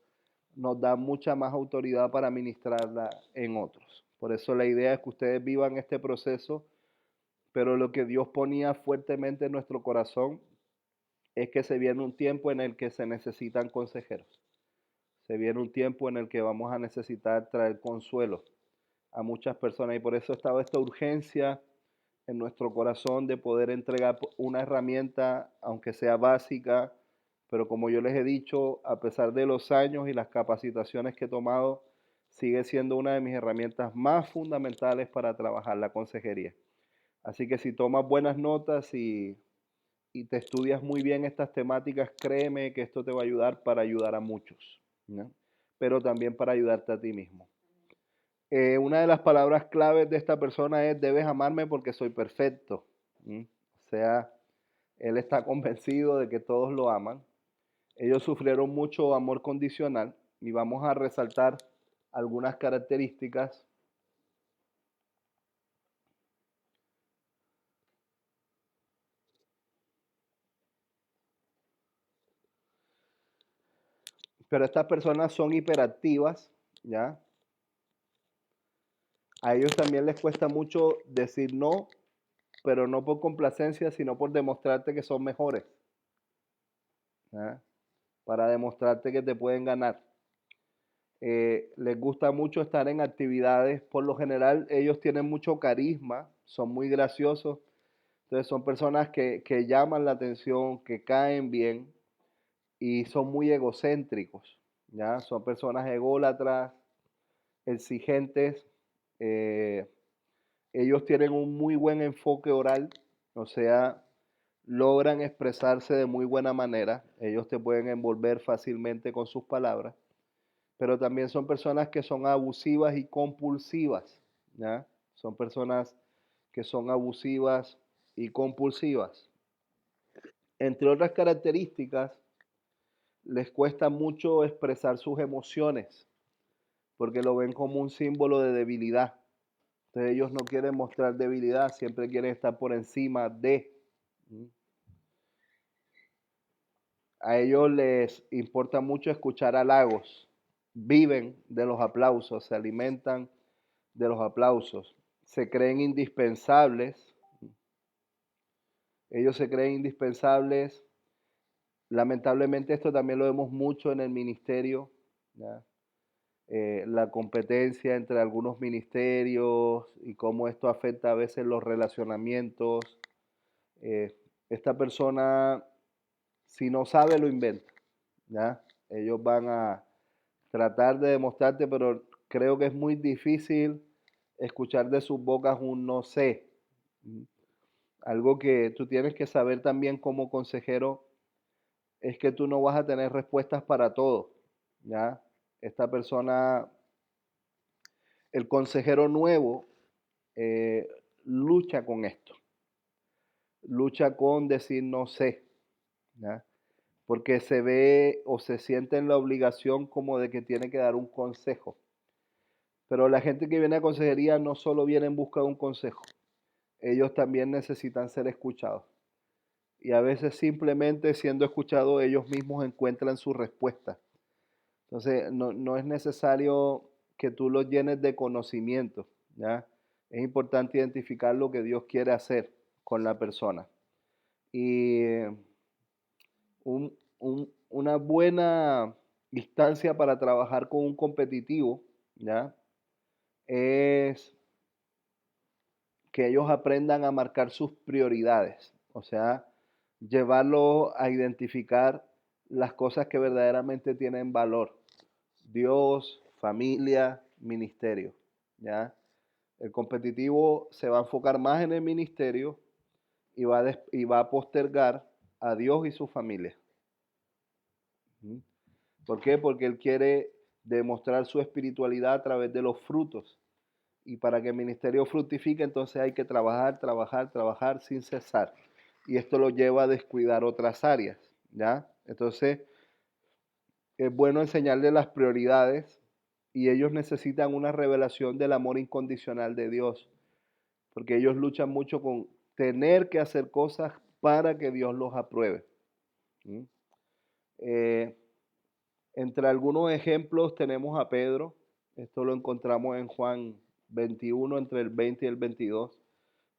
[SPEAKER 5] nos da mucha más autoridad para ministrarla en otros. Por eso la idea es que ustedes vivan este proceso, pero lo que Dios ponía fuertemente en nuestro corazón es que se viene un tiempo en el que se necesitan consejeros. Se viene un tiempo en el que vamos a necesitar traer consuelo a muchas personas y por eso estaba esta urgencia en nuestro corazón de poder entregar una herramienta, aunque sea básica, pero como yo les he dicho, a pesar de los años y las capacitaciones que he tomado, sigue siendo una de mis herramientas más fundamentales para trabajar la consejería. Así que si tomas buenas notas y te estudias muy bien estas temáticas, créeme que esto te va a ayudar para ayudar a muchos, ¿no? Pero también para ayudarte a ti mismo. Una de las palabras claves de esta persona es, debes amarme porque soy perfecto. ¿Mm? O sea, él está convencido de que todos lo aman. Ellos sufrieron mucho amor condicional y vamos a resaltar algunas características. Pero estas personas son hiperactivas, ¿ya? A ellos también les cuesta mucho decir no, pero no por complacencia, sino por demostrarte que son mejores, ¿ya? Para demostrarte que te pueden ganar. Les gusta mucho estar en actividades, por lo general ellos tienen mucho carisma, son muy graciosos, entonces son personas que llaman la atención, que caen bien y son muy egocéntricos, ¿ya? Son personas ególatras, exigentes, eh, ellos tienen un muy buen enfoque oral, o sea, logran expresarse de muy buena manera, ellos te pueden envolver fácilmente con sus palabras, pero también son personas que son abusivas y compulsivas, ¿ya? Son personas que son abusivas y compulsivas. Entre otras características, les cuesta mucho expresar sus emociones, porque lo ven como un símbolo de debilidad. Entonces ellos no quieren mostrar debilidad, siempre quieren estar por encima de. A ellos les importa mucho escuchar halagos, viven de los aplausos, se alimentan de los aplausos, se creen indispensables, ellos se creen indispensables. Lamentablemente esto también lo vemos mucho en el ministerio, ¿ya? La competencia entre algunos ministerios y cómo esto afecta a veces los relacionamientos. Esta persona, si no sabe, lo inventa, ¿ya? Ellos van a tratar de demostrarte, pero creo que es muy difícil escuchar de sus bocas un no sé. Algo que tú tienes que saber también como consejero es que tú no vas a tener respuestas para todo, ¿ya? Esta persona, el consejero nuevo, eh, lucha con esto, lucha con decir no sé, ¿ya? Porque se ve o se siente en la obligación como de que tiene que dar un consejo. Pero la gente que viene a consejería no solo viene en busca de un consejo, ellos también necesitan ser escuchados. Y a veces simplemente siendo escuchados ellos mismos encuentran su respuesta. Entonces no es necesario que tú los llenes de conocimiento, ¿ya? Es importante identificar lo que Dios quiere hacer con la persona. Y una buena instancia para trabajar con un competitivo, ¿ya? Es que ellos aprendan a marcar sus prioridades, o sea, llevarlos a identificar las cosas que verdaderamente tienen valor. Dios, familia, ministerio, ¿ya? El competitivo se va a enfocar más en el ministerio y va a postergar a Dios y su familia. ¿Por qué? Porque él quiere demostrar su espiritualidad a través de los frutos. Y para que el ministerio fructifique, entonces hay que trabajar, trabajar, trabajar sin cesar. Y esto lo lleva a descuidar otras áreas, ¿ya? Entonces, es bueno enseñarles las prioridades y ellos necesitan una revelación del amor incondicional de Dios, porque ellos luchan mucho con tener que hacer cosas para que Dios los apruebe. ¿Mm? Eh, Entre algunos ejemplos tenemos a Pedro, esto lo encontramos en Juan 21, entre el 20 y el 22.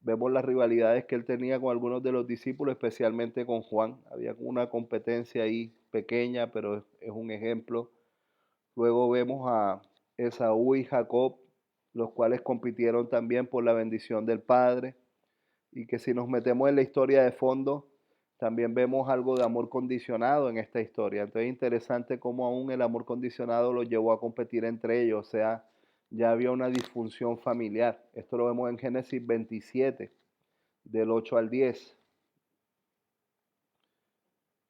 [SPEAKER 5] Vemos las rivalidades que él tenía con algunos de los discípulos, especialmente con Juan. Había una competencia ahí pequeña, pero es un ejemplo. Luego vemos a Esaú y Jacob, los cuales compitieron también por la bendición del Padre. Y que si nos metemos en la historia de fondo, también vemos algo de amor condicionado en esta historia. Entonces es interesante cómo aún el amor condicionado los llevó a competir entre ellos. O sea, ya había una disfunción familiar. Esto lo vemos en Génesis 27, del 8 al 10.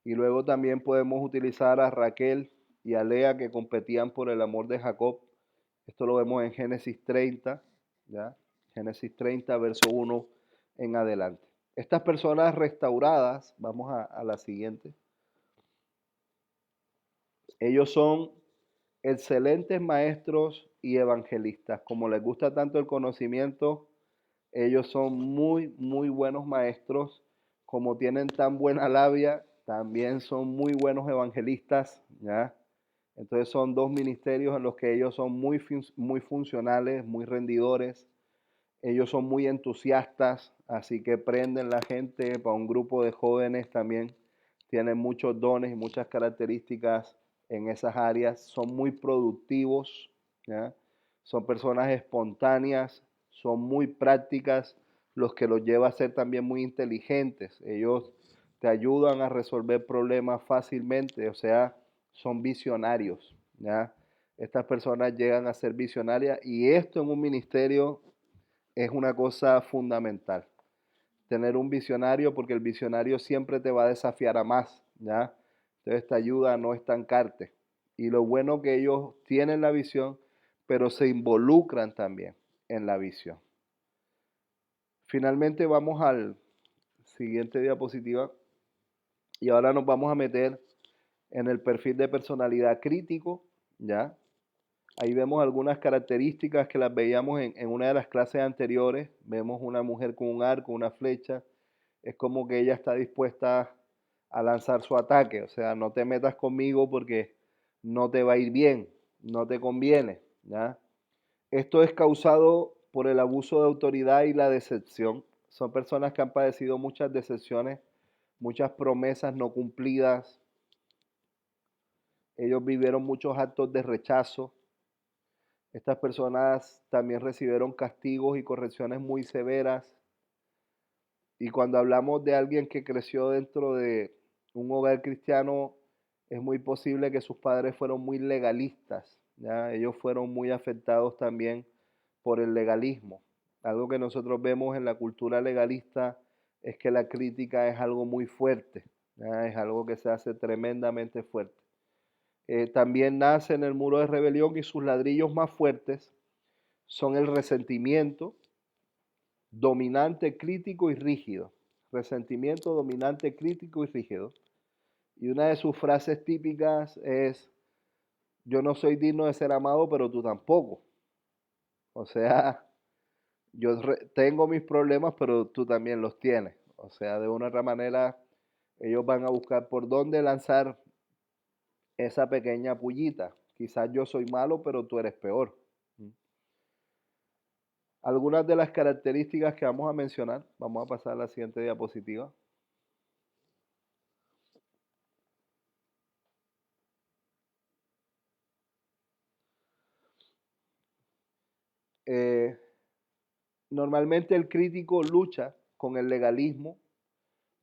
[SPEAKER 5] Y luego también podemos utilizar a Raquel y a Lea que competían por el amor de Jacob. Esto lo vemos en Génesis 30, ¿ya? Génesis 30, verso 1 en adelante. Estas personas restauradas, vamos a la siguiente. Ellos son excelentes maestros y evangelistas. Como les gusta tanto el conocimiento, ellos son muy buenos maestros. Como tienen tan buena labia, también son muy buenos evangelistas, ¿ya? Entonces son dos ministerios en los que ellos son muy funcionales, muy rendidores. Ellos son muy entusiastas, así que prenden la gente. Para un grupo de jóvenes también tienen muchos dones y muchas características en esas áreas. Son muy productivos, ¿ya? Son personas espontáneas, son muy prácticas, los que los lleva a ser también muy inteligentes. Ellos te ayudan a resolver problemas fácilmente, o sea, son visionarios, ¿ya? Estas personas llegan a ser visionarias y esto en un ministerio es una cosa fundamental. Tener un visionario, porque el visionario siempre te va a desafiar a más, ¿ya? Entonces te ayuda a no estancarte. Y lo bueno que ellos tienen la visión, pero se involucran también en la visión. Finalmente vamos al siguiente diapositiva y ahora nos vamos a meter en el perfil de personalidad crítico, ¿ya? Ahí vemos algunas características que las veíamos en una de las clases anteriores. Vemos una mujer con un arco, una flecha. Es como que ella está dispuesta a lanzar su ataque. O sea, no te metas conmigo porque no te va a ir bien, no te conviene, ¿ya? Esto es causado por el abuso de autoridad y la decepción. Son personas que han padecido muchas decepciones, muchas promesas no cumplidas. Ellos vivieron muchos actos de rechazo. Estas personas también recibieron castigos y correcciones muy severas. Y cuando hablamos de alguien que creció dentro de un hogar cristiano, es muy posible que sus padres fueron muy legalistas, ¿ya? Ellos fueron muy afectados también por el legalismo. Algo que nosotros vemos en la cultura legalista es que la crítica es algo muy fuerte, ¿ya? Es algo que se hace tremendamente fuerte. También nace en el muro de rebelión y sus ladrillos más fuertes son el resentimiento, dominante, crítico y rígido. Resentimiento, dominante, crítico y rígido. Y una de sus frases típicas es: yo no soy digno de ser amado, pero tú tampoco. O sea, tengo mis problemas, pero tú también los tienes. O sea, de una u otra manera, ellos van a buscar por dónde lanzar esa pequeña pullita. Quizás yo soy malo, pero tú eres peor. Algunas de las características que vamos a mencionar, vamos a pasar a la siguiente diapositiva. Normalmente el crítico lucha con el legalismo,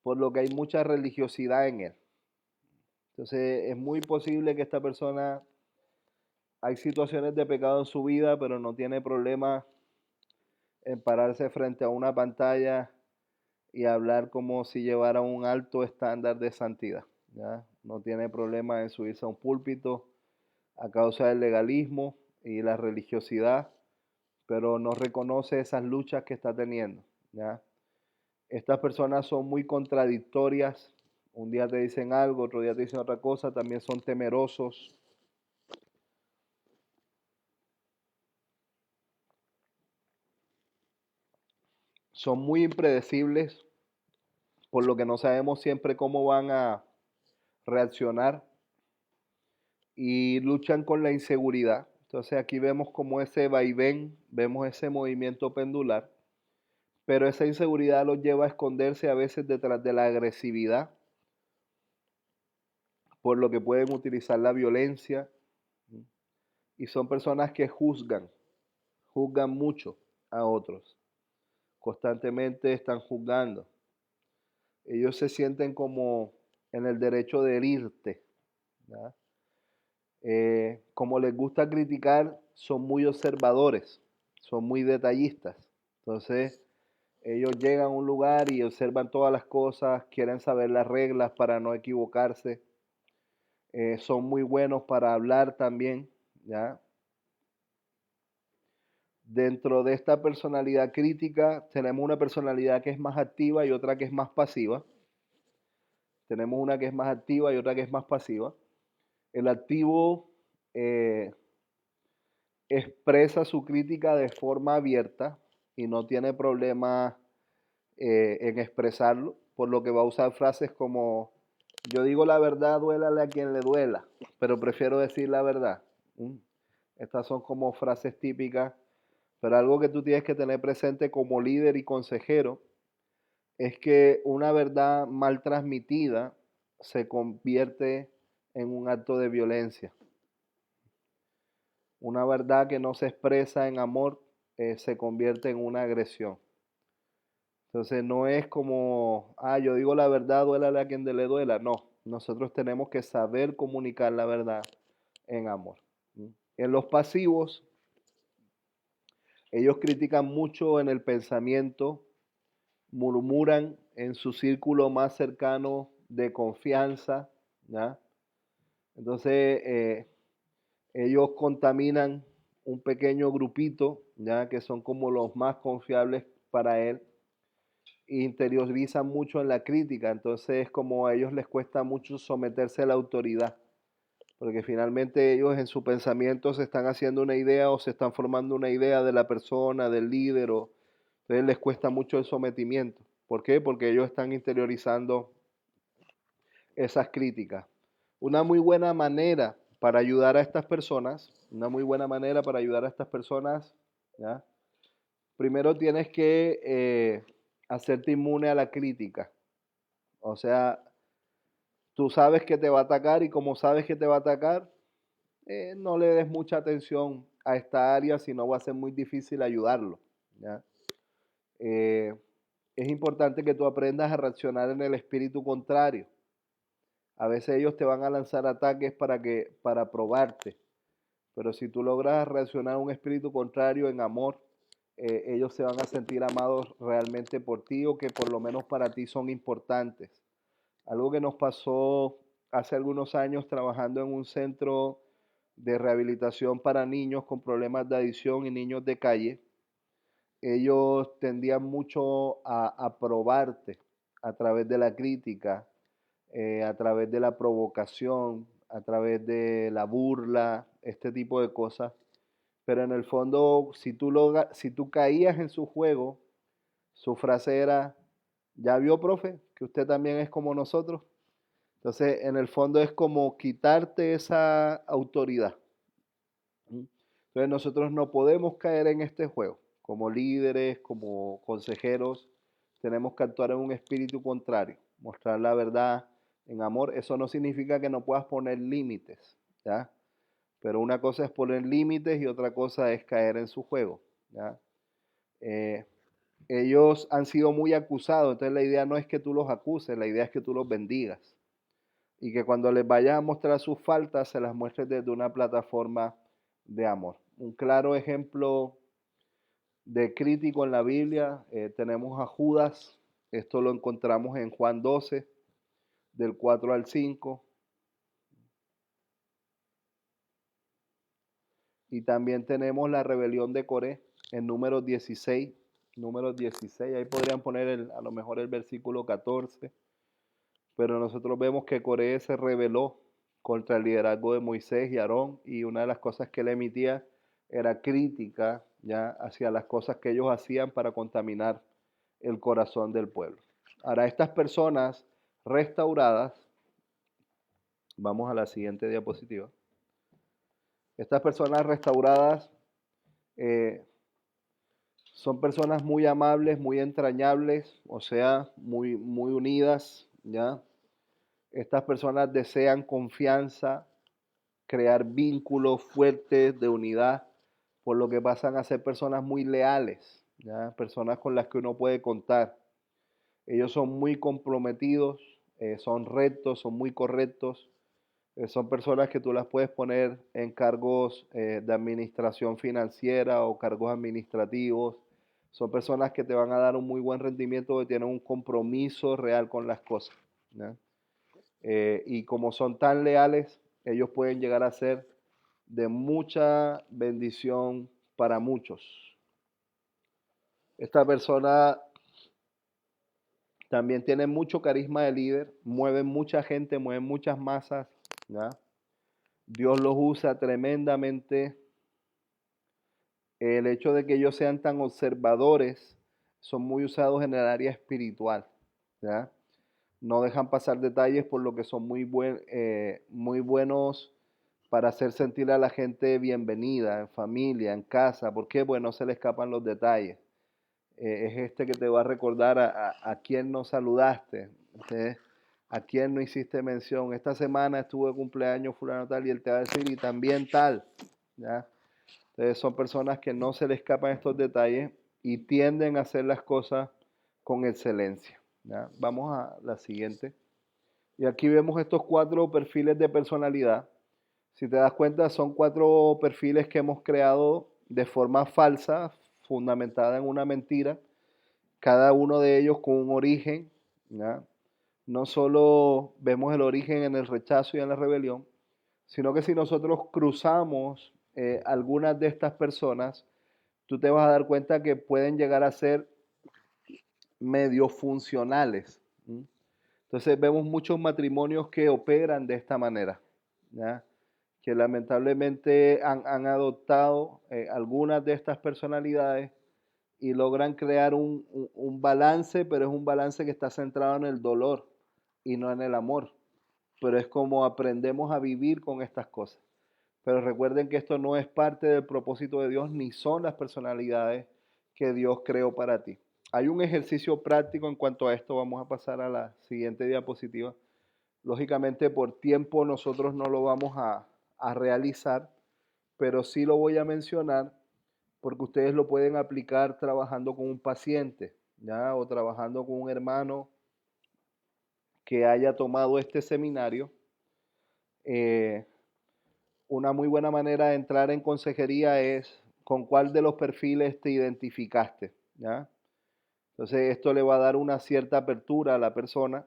[SPEAKER 5] por lo que hay mucha religiosidad en él. Entonces es muy posible que esta persona, hay situaciones de pecado en su vida, pero no tiene problema en pararse frente a una pantalla y hablar como si llevara un alto estándar de santidad, ¿ya? No tiene problema en subirse a un púlpito a causa del legalismo y la religiosidad, pero no reconoce esas luchas que está teniendo, ¿ya? Estas personas son muy contradictorias. Un día te dicen algo, otro día te dicen otra cosa. También son temerosos. Son muy impredecibles, por lo que no sabemos siempre cómo van a reaccionar. Y luchan con la inseguridad. Entonces aquí vemos como ese vaivén, vemos ese movimiento pendular. Pero esa inseguridad los lleva a esconderse a veces detrás de la agresividad, por lo que pueden utilizar la violencia. Y son personas que juzgan mucho a otros. Constantemente están juzgando. Ellos se sienten como en el derecho de herirte, ¿ya? Como les gusta criticar, son muy observadores, son muy detallistas. Entonces, ellos llegan a un lugar y observan todas las cosas, quieren saber las reglas para no equivocarse. Son muy buenos para hablar también, ¿ya? Dentro de esta personalidad crítica tenemos una personalidad que es más activa y otra que es más pasiva. Tenemos una que es más activa y otra que es más pasiva. El activo expresa su crítica de forma abierta y no tiene problema en expresarlo, por lo que va a usar frases como: yo digo la verdad, duélale a quien le duela, pero prefiero decir la verdad. Estas son como frases típicas, pero algo que tú tienes que tener presente como líder y consejero es que una verdad mal transmitida se convierte en un acto de violencia. Una verdad que no se expresa en amor se convierte en una agresión. Entonces no es como, yo digo la verdad, duélale a quien le duela. No, nosotros tenemos que saber comunicar la verdad en amor. En los pasivos, ellos critican mucho en el pensamiento, murmuran en su círculo más cercano de confianza, ¿ya? Entonces, ellos contaminan un pequeño grupito, ya que son como los más confiables para él, e interiorizan mucho en la crítica. Entonces es como a ellos les cuesta mucho someterse a la autoridad, porque finalmente ellos en su pensamiento se están haciendo una idea o se están formando una idea de la persona, del líder, entonces les cuesta mucho el sometimiento. ¿Por qué? Porque ellos están interiorizando esas críticas. Una muy buena manera para ayudar a estas personas, ¿ya? Primero tienes que hacerte inmune a la crítica. O sea, tú sabes que te va a atacar y como sabes que te va a atacar, no le des mucha atención a esta área, si no va a ser muy difícil ayudarlo, ¿ya? Eh, es importante que tú aprendas a reaccionar en el espíritu contrario. A veces ellos te van a lanzar ataques para probarte, pero si tú logras reaccionar a un espíritu contrario en amor, ellos se van a sentir amados realmente por ti o que por lo menos para ti son importantes. Algo que nos pasó hace algunos años trabajando en un centro de rehabilitación para niños con problemas de adicción y niños de calle, ellos tendían mucho a probarte a través de la crítica, a través de la provocación, a través de la burla, este tipo de cosas. Pero en el fondo, si tú caías en su juego, su frase era, ¿ya vio, profe, que usted también es como nosotros? Entonces, en el fondo es como quitarte esa autoridad. Entonces, nosotros no podemos caer en este juego. Como líderes, como consejeros, tenemos que actuar en un espíritu contrario, mostrar la verdad en amor. Eso no significa que no puedas poner límites, ¿ya? Pero una cosa es poner límites y otra cosa es caer en su juego, ¿ya? Eh, ellos han sido muy acusados, entonces la idea no es que tú los acuses, la idea es que tú los bendigas y que cuando les vayas a mostrar sus faltas se las muestres desde una plataforma de amor. Un claro ejemplo de crítico en la Biblia tenemos a Judas, esto lo encontramos en Juan 12, del 4 al 5, y también tenemos la rebelión de Coré en números 16, ahí podrían poner a lo mejor el versículo 14, pero nosotros vemos que Coré se rebeló contra el liderazgo de Moisés y Aarón, y una de las cosas que él emitía era crítica ya hacia las cosas que ellos hacían para contaminar el corazón del pueblo. Ahora, estas personas restauradas, vamos a la siguiente diapositiva, estas personas restauradas eh, son personas muy amables, muy entrañables, o sea, muy, muy unidas, ¿ya? Estas personas desean confianza, crear vínculos fuertes de unidad, por lo que pasan a ser personas muy leales, ¿ya? Personas con las que uno puede contar. Ellos son muy comprometidos, son rectos, son muy correctos, son personas que tú las puedes poner en cargos de administración financiera o cargos administrativos. Son personas que te van a dar un muy buen rendimiento, que tienen un compromiso real con las cosas, ¿ya? Y como son tan leales, ellos pueden llegar a ser de mucha bendición para muchos. Esta persona también tiene mucho carisma de líder, mueven mucha gente, mueven muchas masas, ¿ya? Dios los usa tremendamente. El hecho de que ellos sean tan observadores, son muy usados en el área espiritual, ¿ya? No dejan pasar detalles, por lo que son muy buenos para hacer sentir a la gente bienvenida, en familia, en casa. ¿Por qué? Pues no se le escapan los detalles. Es este que te va a recordar a quién no saludaste, ¿sí? A quién no hiciste mención. Esta semana estuvo de cumpleaños fulano tal y él te va a decir y también tal, ¿ya? Entonces son personas que no se le escapan estos detalles y tienden a hacer las cosas con excelencia, ¿ya? Vamos a la siguiente. Y aquí vemos estos 4 perfiles de personalidad. Si te das cuenta, son 4 perfiles que hemos creado de forma falsa, fundamentada en una mentira, cada uno de ellos con un origen, ¿ya? No solo vemos el origen en el rechazo y en la rebelión, sino que si nosotros cruzamos algunas de estas personas, tú te vas a dar cuenta que pueden llegar a ser medio funcionales, ¿sí? Entonces vemos muchos matrimonios que operan de esta manera, ¿ya? Que lamentablemente han adoptado algunas de estas personalidades y logran crear un balance, pero es un balance que está centrado en el dolor y no en el amor. pero es como aprendemos a vivir con estas cosas. Pero recuerden que esto no es parte del propósito de Dios, ni son las personalidades que Dios creó para ti. Hay un ejercicio práctico en cuanto a esto. Vamos a pasar a la siguiente diapositiva. Lógicamente, por tiempo nosotros no lo vamos a realizar, pero sí lo voy a mencionar porque ustedes lo pueden aplicar trabajando con un paciente, ¿ya? O trabajando con un hermano que haya tomado este seminario. Una muy buena manera de entrar en consejería es con cuál de los perfiles te identificaste, ¿ya? Entonces esto le va a dar una cierta apertura a la persona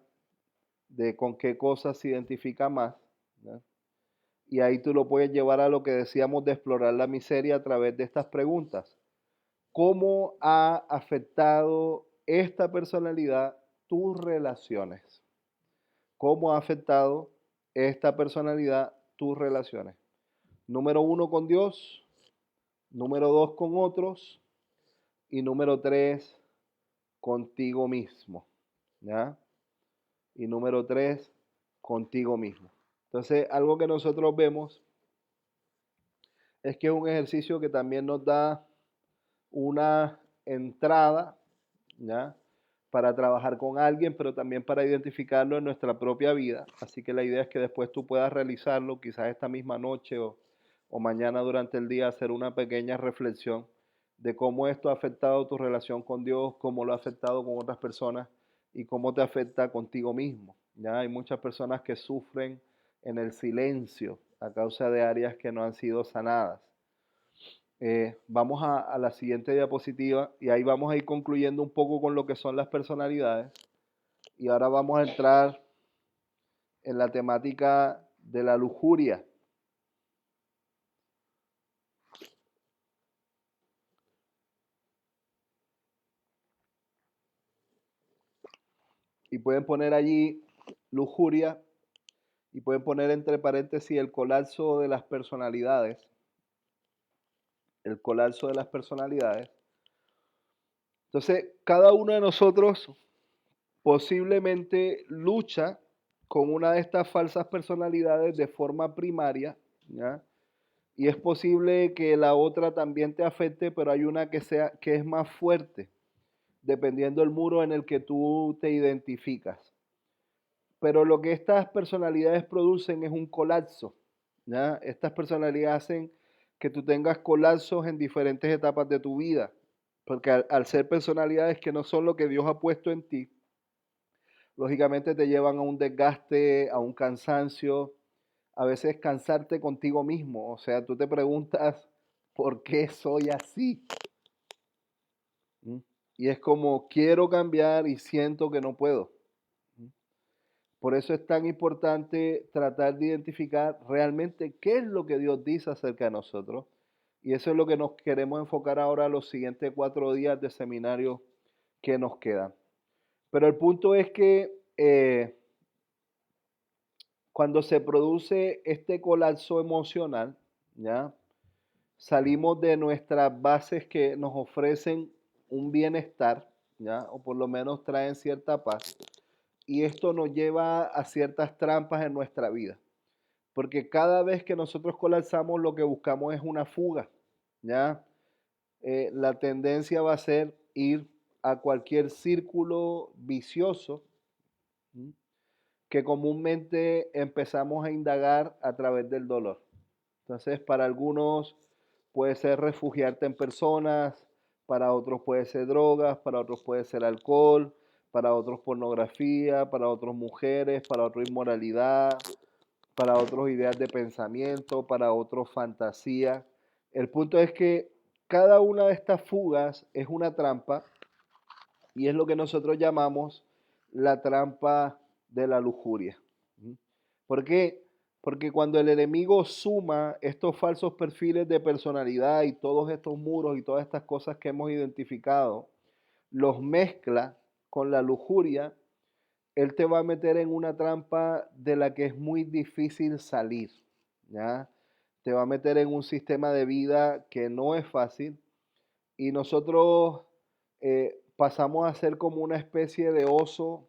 [SPEAKER 5] de con qué cosas se identifica más, ¿ya? Y ahí tú lo puedes llevar a lo que decíamos de explorar la miseria a través de estas preguntas. ¿Cómo ha afectado esta personalidad tus relaciones? ¿Cómo ha afectado esta personalidad tus relaciones? Número 1 con Dios, número 2 con otros y número 3 contigo mismo, ¿ya? Y número 3 contigo mismo. Entonces, algo que nosotros vemos es que es un ejercicio que también nos da una entrada, ¿ya? Para trabajar con alguien, pero también para identificarlo en nuestra propia vida. Así que la idea es que después tú puedas realizarlo, quizás esta misma noche o mañana durante el día, hacer una pequeña reflexión de cómo esto ha afectado tu relación con Dios, cómo lo ha afectado con otras personas y cómo te afecta contigo mismo. Ya hay muchas personas que sufren en el silencio a causa de áreas que no han sido sanadas. Vamos a la siguiente diapositiva y ahí vamos a ir concluyendo un poco con lo que son las personalidades. Y ahora vamos a entrar en la temática de la lujuria. Y pueden poner allí lujuria y pueden poner entre paréntesis el colapso de las personalidades. El colapso de las personalidades. Entonces, cada uno de nosotros posiblemente lucha con una de estas falsas personalidades de forma primaria, ¿ya? Y es posible que la otra también te afecte, pero hay una que es más fuerte, dependiendo del muro en el que tú te identificas. Pero lo que estas personalidades producen es un colapso, ¿ya? Estas personalidades hacen que tú tengas colapsos en diferentes etapas de tu vida, porque al ser personalidades que no son lo que Dios ha puesto en ti, lógicamente te llevan a un desgaste, a un cansancio, a veces cansarte contigo mismo. O sea, tú te preguntas, ¿por qué soy así? ¿Mm? Y es como, quiero cambiar y siento que no puedo. ¿Mm? Por eso es tan importante tratar de identificar realmente qué es lo que Dios dice acerca de nosotros. Y eso es lo que nos queremos enfocar ahora los siguientes 4 días de seminario que nos quedan. Pero el punto es que cuando se produce este colapso emocional, ¿ya? Salimos de nuestras bases que nos ofrecen un bienestar, ¿ya? O por lo menos traen cierta paz. Y esto nos lleva a ciertas trampas en nuestra vida. Porque cada vez que nosotros colapsamos, lo que buscamos es una fuga, ¿ya? La tendencia va a ser ir a cualquier círculo vicioso, ¿sí? Que comúnmente empezamos a indagar a través del dolor. Entonces, para algunos puede ser refugiarte en personas, para otros puede ser drogas, para otros puede ser alcohol, para otros pornografía, para otros mujeres, para otros inmoralidad, para otros ideas de pensamiento, para otros fantasía. El punto es que cada una de estas fugas es una trampa y es lo que nosotros llamamos la trampa de la lujuria. ¿Por qué? Porque cuando el enemigo suma estos falsos perfiles de personalidad y todos estos muros y todas estas cosas que hemos identificado, los mezcla con la lujuria, él te va a meter en una trampa de la que es muy difícil salir, ¿ya? Te va a meter en un sistema de vida que no es fácil y nosotros pasamos a ser como una especie de oso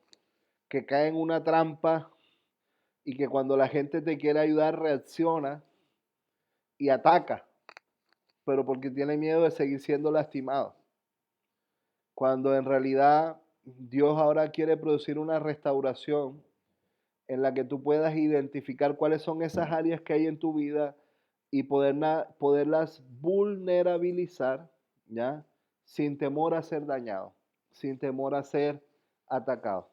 [SPEAKER 5] que cae en una trampa y que cuando la gente te quiere ayudar reacciona y ataca, pero porque tiene miedo de seguir siendo lastimado. Cuando en realidad Dios ahora quiere producir una restauración en la que tú puedas identificar cuáles son esas áreas que hay en tu vida y poderlas vulnerabilizar, ¿ya? Sin temor a ser dañado, sin temor a ser atacado.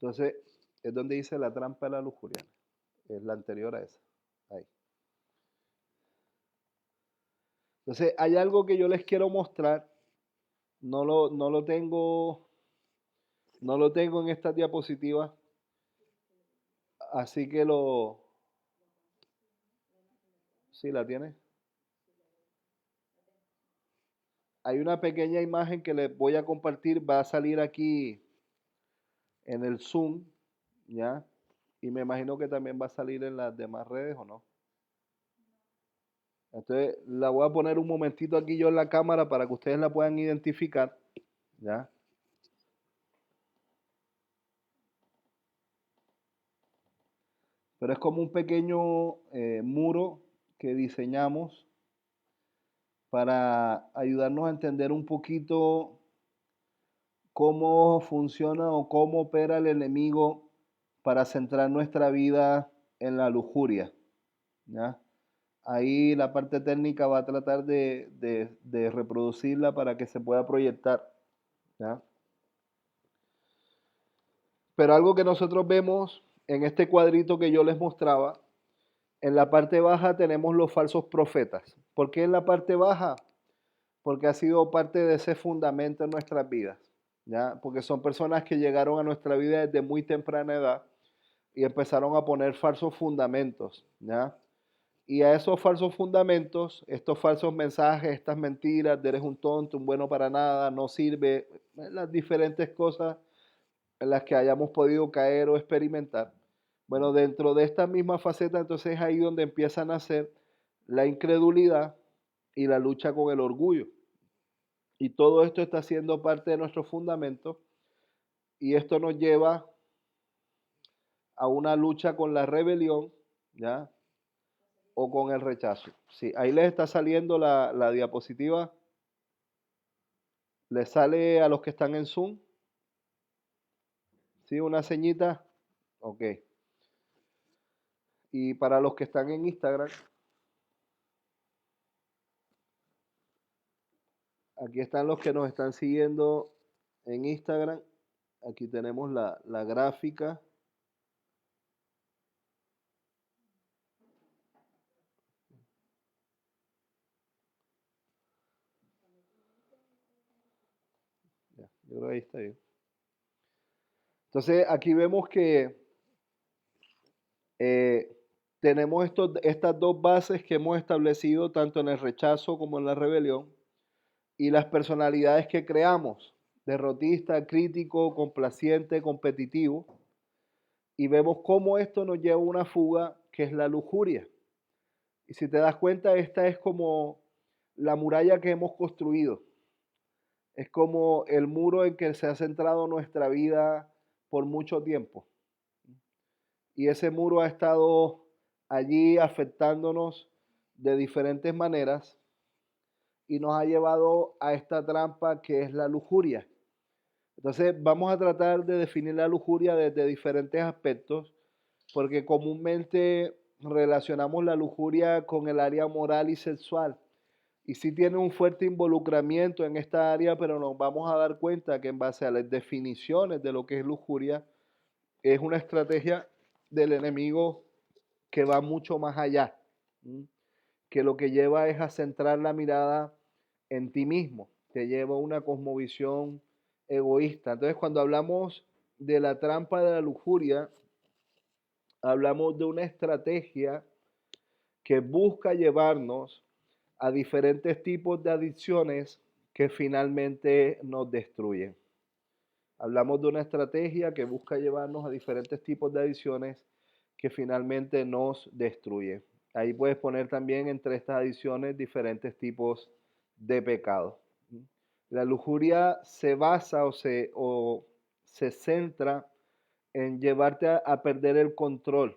[SPEAKER 5] Entonces, es donde dice la trampa de la lujuria. Es la anterior a esa. Ahí. Entonces, hay algo que yo les quiero mostrar. No lo tengo en esta diapositiva. Así que ¿sí la tiene? Hay una pequeña imagen que les voy a compartir. Va a salir aquí en el Zoom, ¿ya? Y me imagino que también va a salir en las demás redes, ¿o no? Entonces, la voy a poner un momentito aquí yo en la cámara para que ustedes la puedan identificar, ¿ya? Pero es como un pequeño muro que diseñamos para ayudarnos a entender un poquito cómo funciona o cómo opera el enemigo para centrar nuestra vida en la lujuria, ¿ya? Ahí la parte técnica va a tratar de reproducirla para que se pueda proyectar, ¿ya? Pero algo que nosotros vemos en este cuadrito que yo les mostraba, en la parte baja tenemos los falsos profetas. ¿Por qué en la parte baja? Porque ha sido parte de ese fundamento en nuestras vidas, ¿ya? Porque son personas que llegaron a nuestra vida desde muy temprana edad y empezaron a poner falsos fundamentos, ¿ya? Y a esos falsos fundamentos, estos falsos mensajes, estas mentiras, de eres un tonto, un bueno para nada, no sirve, las diferentes cosas en las que hayamos podido caer o experimentar. Bueno, dentro de esta misma faceta, entonces es ahí donde empieza a nacer la incredulidad y la lucha con el orgullo. Y todo esto está siendo parte de nuestro fundamento y esto nos lleva a una lucha con la rebelión, ¿ya? O con el rechazo. Sí, ahí les está saliendo la diapositiva. Les sale a los que están en Zoom. ¿Sí? Una ceñita. Ok. Y para los que están en Instagram, aquí están los que nos están siguiendo en Instagram. Aquí tenemos la gráfica. Ya, yo creo que ahí está bien. Entonces, aquí vemos que tenemos estas dos bases que hemos establecido tanto en el rechazo como en la rebelión y las personalidades que creamos, derrotista, crítico, complaciente, competitivo, y vemos cómo esto nos lleva a una fuga que es la lujuria. Y si te das cuenta, esta es como la muralla que hemos construido. Es como el muro en que se ha centrado nuestra vida por mucho tiempo. Y ese muro ha estado allí afectándonos de diferentes maneras y nos ha llevado a esta trampa que es la lujuria. Entonces vamos a tratar de definir la lujuria desde diferentes aspectos, porque comúnmente relacionamos la lujuria con el área moral y sexual. Y sí tiene un fuerte involucramiento en esta área, pero nos vamos a dar cuenta que en base a las definiciones de lo que es lujuria, es una estrategia del enemigo que va mucho más allá, que lo que lleva es a centrar la mirada en ti mismo, te lleva a una cosmovisión egoísta. Entonces, cuando hablamos de la trampa de la lujuria, hablamos de una estrategia que busca llevarnos a diferentes tipos de adicciones que finalmente nos destruyen. Hablamos de una estrategia que busca llevarnos a diferentes tipos de adicciones que finalmente nos destruyen. Ahí puedes poner también entre estas adiciones diferentes tipos de pecado. La lujuria se basa o se centra en llevarte a perder el control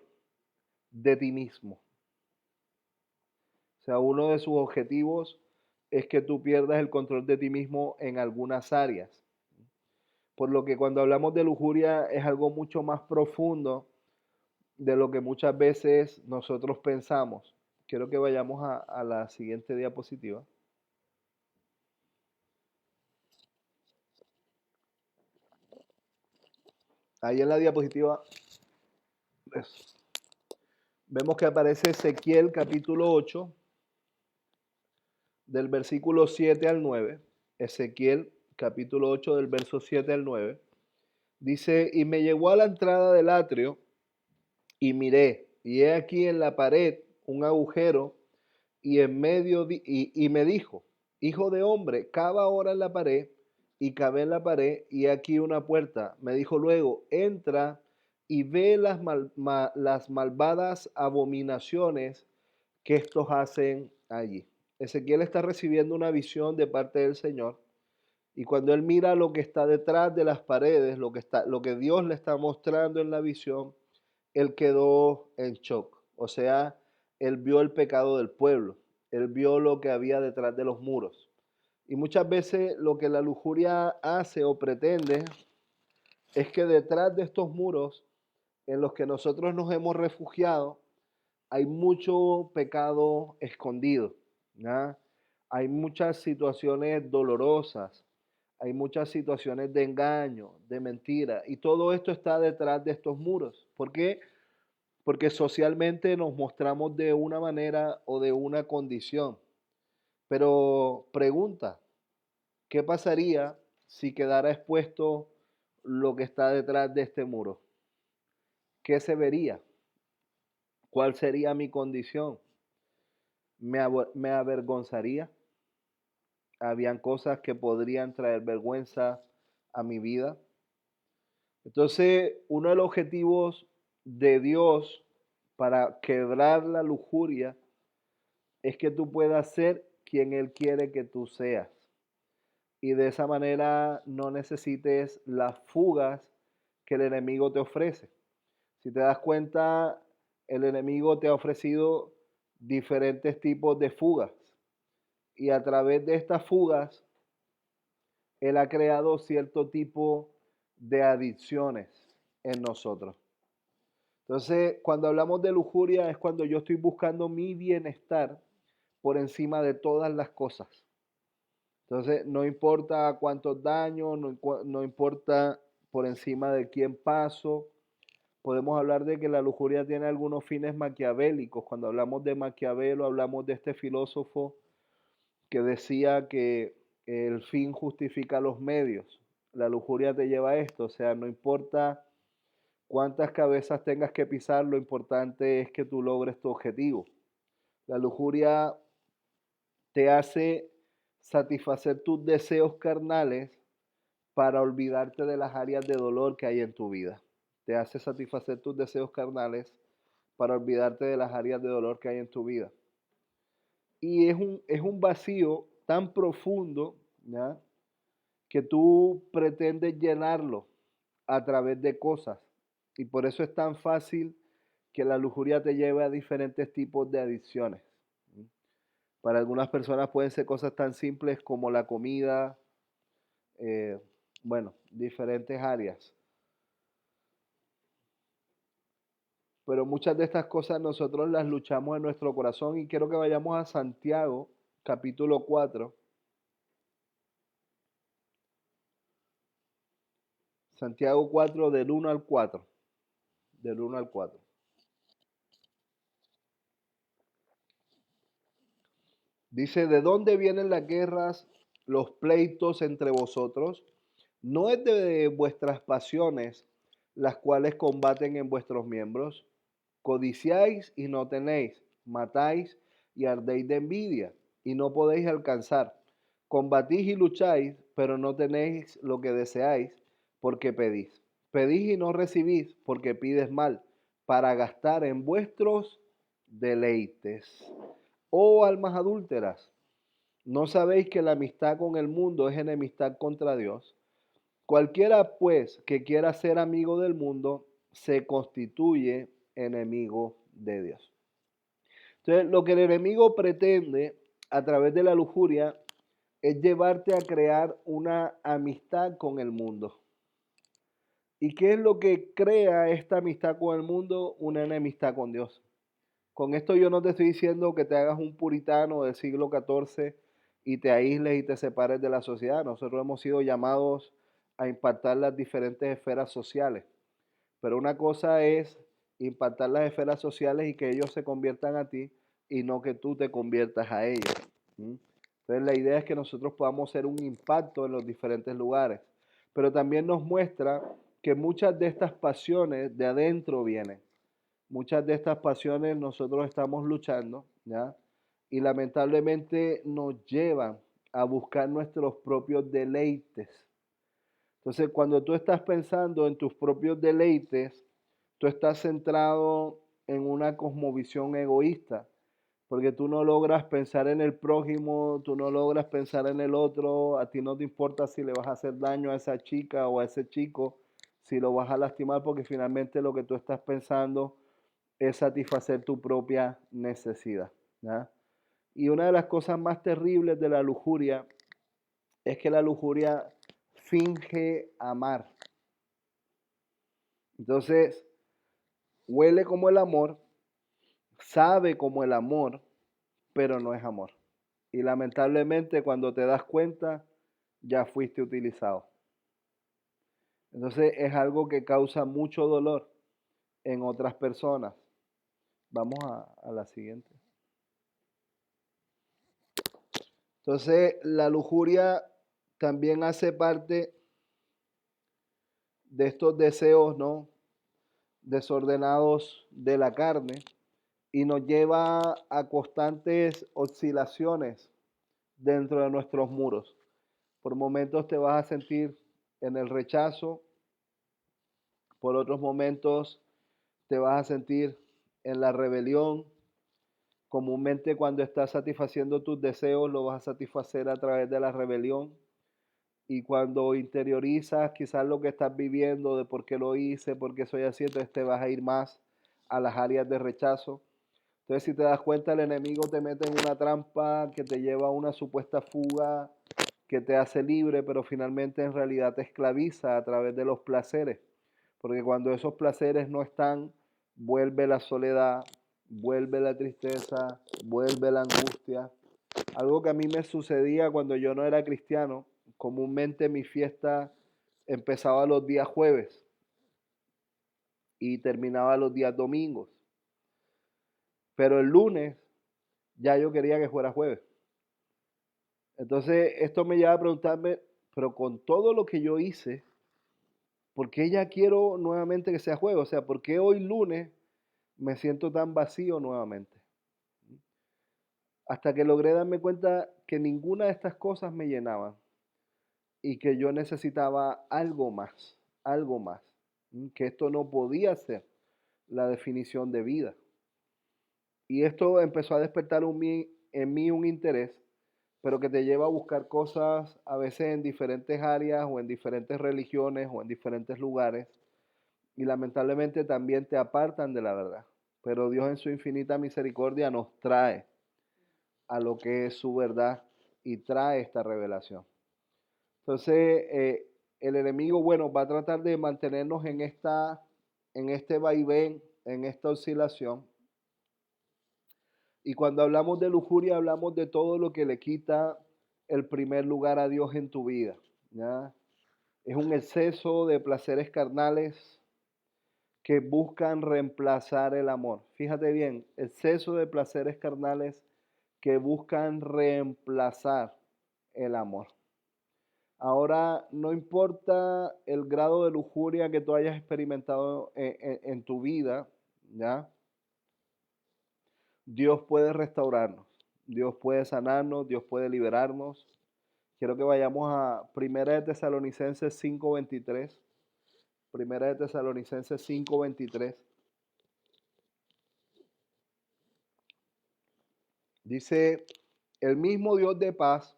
[SPEAKER 5] de ti mismo. O sea, uno de sus objetivos es que tú pierdas el control de ti mismo en algunas áreas. Por lo que cuando hablamos de lujuria es algo mucho más profundo de lo que muchas veces nosotros pensamos. Quiero que vayamos a la siguiente diapositiva. Ahí en la diapositiva vemos que aparece Ezequiel capítulo 8, del versículo 7 al 9. Ezequiel capítulo 8 del verso 7 al 9. Dice, y me llevó a la entrada del atrio y miré, y he aquí en la pared un agujero y en medio y me dijo, hijo de hombre, cava ahora en la pared, y cavé en la pared y aquí una puerta. Me dijo luego, entra y ve las malvadas abominaciones que estos hacen allí. Ezequiel está recibiendo una visión de parte del Señor, y cuando él mira lo que está detrás de las paredes, lo que Dios le está mostrando en la visión, él quedó en shock. O sea, él vio el pecado del pueblo, él vio lo que había detrás de los muros. Y muchas veces lo que la lujuria hace o pretende es que detrás de estos muros en los que nosotros nos hemos refugiado, hay mucho pecado escondido, ¿ya? Hay muchas situaciones dolorosas, hay muchas situaciones de engaño, de mentira, y todo esto está detrás de estos muros. ¿Por qué? Porque socialmente nos mostramos de una manera o de una condición. Pero pregunta, ¿qué pasaría si quedara expuesto lo que está detrás de este muro? ¿Qué se vería? ¿Cuál sería mi condición? ¿Me avergonzaría? ¿Habían cosas que podrían traer vergüenza a mi vida? Entonces, uno de los objetivos de Dios para quebrar la lujuria es que tú puedas ser quien Él quiere que tú seas. Y de esa manera no necesites las fugas que el enemigo te ofrece. Si te das cuenta, el enemigo te ha ofrecido diferentes tipos de fugas. Y a través de estas fugas, Él ha creado cierto tipo de adicciones en nosotros. Entonces, cuando hablamos de lujuria es cuando yo estoy buscando mi bienestar por encima de todas las cosas. Entonces, no importa cuántos daños, no importa por encima de quién paso. Podemos hablar de que la lujuria tiene algunos fines maquiavélicos. Cuando hablamos de Maquiavelo, hablamos de este filósofo que decía que el fin justifica los medios. La lujuria te lleva a esto, o sea, no importa cuántas cabezas tengas que pisar, lo importante es que tú logres tu objetivo. La lujuria te hace satisfacer tus deseos carnales para olvidarte de las áreas de dolor que hay en tu vida. Te hace satisfacer tus deseos carnales para olvidarte de las áreas de dolor que hay en tu vida. Y es un vacío tan profundo, ¿ya?, que tú pretendes llenarlo a través de cosas. Y por eso es tan fácil que la lujuria te lleve a diferentes tipos de adicciones. Para algunas personas pueden ser cosas tan simples como la comida, bueno, diferentes áreas. Pero muchas de estas cosas nosotros las luchamos en nuestro corazón, y quiero que vayamos a Santiago, capítulo 4. Santiago 4 del 1 al 4. Del 1 al 4. Dice, ¿de dónde vienen las guerras, los pleitos entre vosotros? ¿No es de vuestras pasiones las cuales combaten en vuestros miembros? Codiciáis y no tenéis, matáis y ardéis de envidia y no podéis alcanzar. Combatís y lucháis, pero no tenéis lo que deseáis, porque pedís. Pedís y no recibís, porque pides mal, para gastar en vuestros deleites. Oh almas adúlteras, ¿no sabéis que la amistad con el mundo es enemistad contra Dios? Cualquiera, pues, que quiera ser amigo del mundo, se constituye enemigo de Dios. Entonces, lo que el enemigo pretende a través de la lujuria es llevarte a crear una amistad con el mundo. ¿Y qué es lo que crea esta amistad con el mundo? Una enemistad con Dios. Con esto yo no te estoy diciendo que te hagas un puritano del siglo XIV y te aísles y te separes de la sociedad. Nosotros hemos sido llamados a impactar las diferentes esferas sociales. Pero una cosa es impactar las esferas sociales y que ellos se conviertan a ti y no que tú te conviertas a ellos. Entonces la idea es que nosotros podamos hacer un impacto en los diferentes lugares. Pero también nos muestra que muchas de estas pasiones de adentro vienen. Muchas de estas pasiones nosotros estamos luchando, ¿ya? Y lamentablemente nos llevan a buscar nuestros propios deleites. Entonces, cuando tú estás pensando en tus propios deleites, tú estás centrado en una cosmovisión egoísta, porque tú no logras pensar en el prójimo, tú no logras pensar en el otro, a ti no te importa si le vas a hacer daño a esa chica o a ese chico, si lo vas a lastimar, porque finalmente lo que tú estás pensando es satisfacer tu propia necesidad, ¿ya? Y una de las cosas más terribles de la lujuria es que la lujuria finge amar. Entonces, huele como el amor, sabe como el amor, pero no es amor. Y lamentablemente cuando te das cuenta, ya fuiste utilizado. Entonces es algo que causa mucho dolor en otras personas. Vamos a la siguiente. Entonces, la lujuria también hace parte de estos deseos, ¿no?, desordenados de la carne y nos lleva a constantes oscilaciones dentro de nuestros muros. Por momentos te vas a sentir en el rechazo, por otros momentos te vas a sentir en la rebelión. Comúnmente cuando estás satisfaciendo tus deseos lo vas a satisfacer a través de la rebelión. Y cuando interiorizas quizás lo que estás viviendo, de por qué lo hice, por qué soy así, entonces te vas a ir más a las áreas de rechazo. Entonces, si te das cuenta, el enemigo te mete en una trampa que te lleva a una supuesta fuga, que te hace libre, pero finalmente en realidad te esclaviza a través de los placeres. Porque cuando esos placeres no están, vuelve la soledad, vuelve la tristeza, vuelve la angustia. Algo que a mí me sucedía cuando yo no era cristiano, comúnmente mi fiesta empezaba los días jueves y terminaba los días domingos. Pero el lunes ya yo quería que fuera jueves. Entonces esto me lleva a preguntarme, pero con todo lo que yo hice, ¿por qué ya quiero nuevamente que sea jueves? O sea, ¿por qué hoy lunes me siento tan vacío nuevamente? Hasta que logré darme cuenta que ninguna de estas cosas me llenaban y que yo necesitaba algo más, que esto no podía ser la definición de vida. Y esto empezó a despertar en mí un interés, pero que te lleva a buscar cosas a veces en diferentes áreas o en diferentes religiones o en diferentes lugares, y lamentablemente también te apartan de la verdad. Pero Dios en su infinita misericordia nos trae a lo que es su verdad y trae esta revelación. Entonces, el enemigo, bueno, va a tratar de mantenernos en este vaivén, en esta oscilación. Y cuando hablamos de lujuria, hablamos de todo lo que le quita el primer lugar a Dios en tu vida, ¿ya? Es un exceso de placeres carnales que buscan reemplazar el amor. Fíjate bien, exceso de placeres carnales que buscan reemplazar el amor. Ahora, no importa el grado de lujuria que tú hayas experimentado en tu vida, ¿ya? Dios puede restaurarnos, Dios puede sanarnos, Dios puede liberarnos. Quiero que vayamos a Primera de Tesalonicenses 5:23. Primera de Tesalonicenses 5:23. Dice, el mismo Dios de paz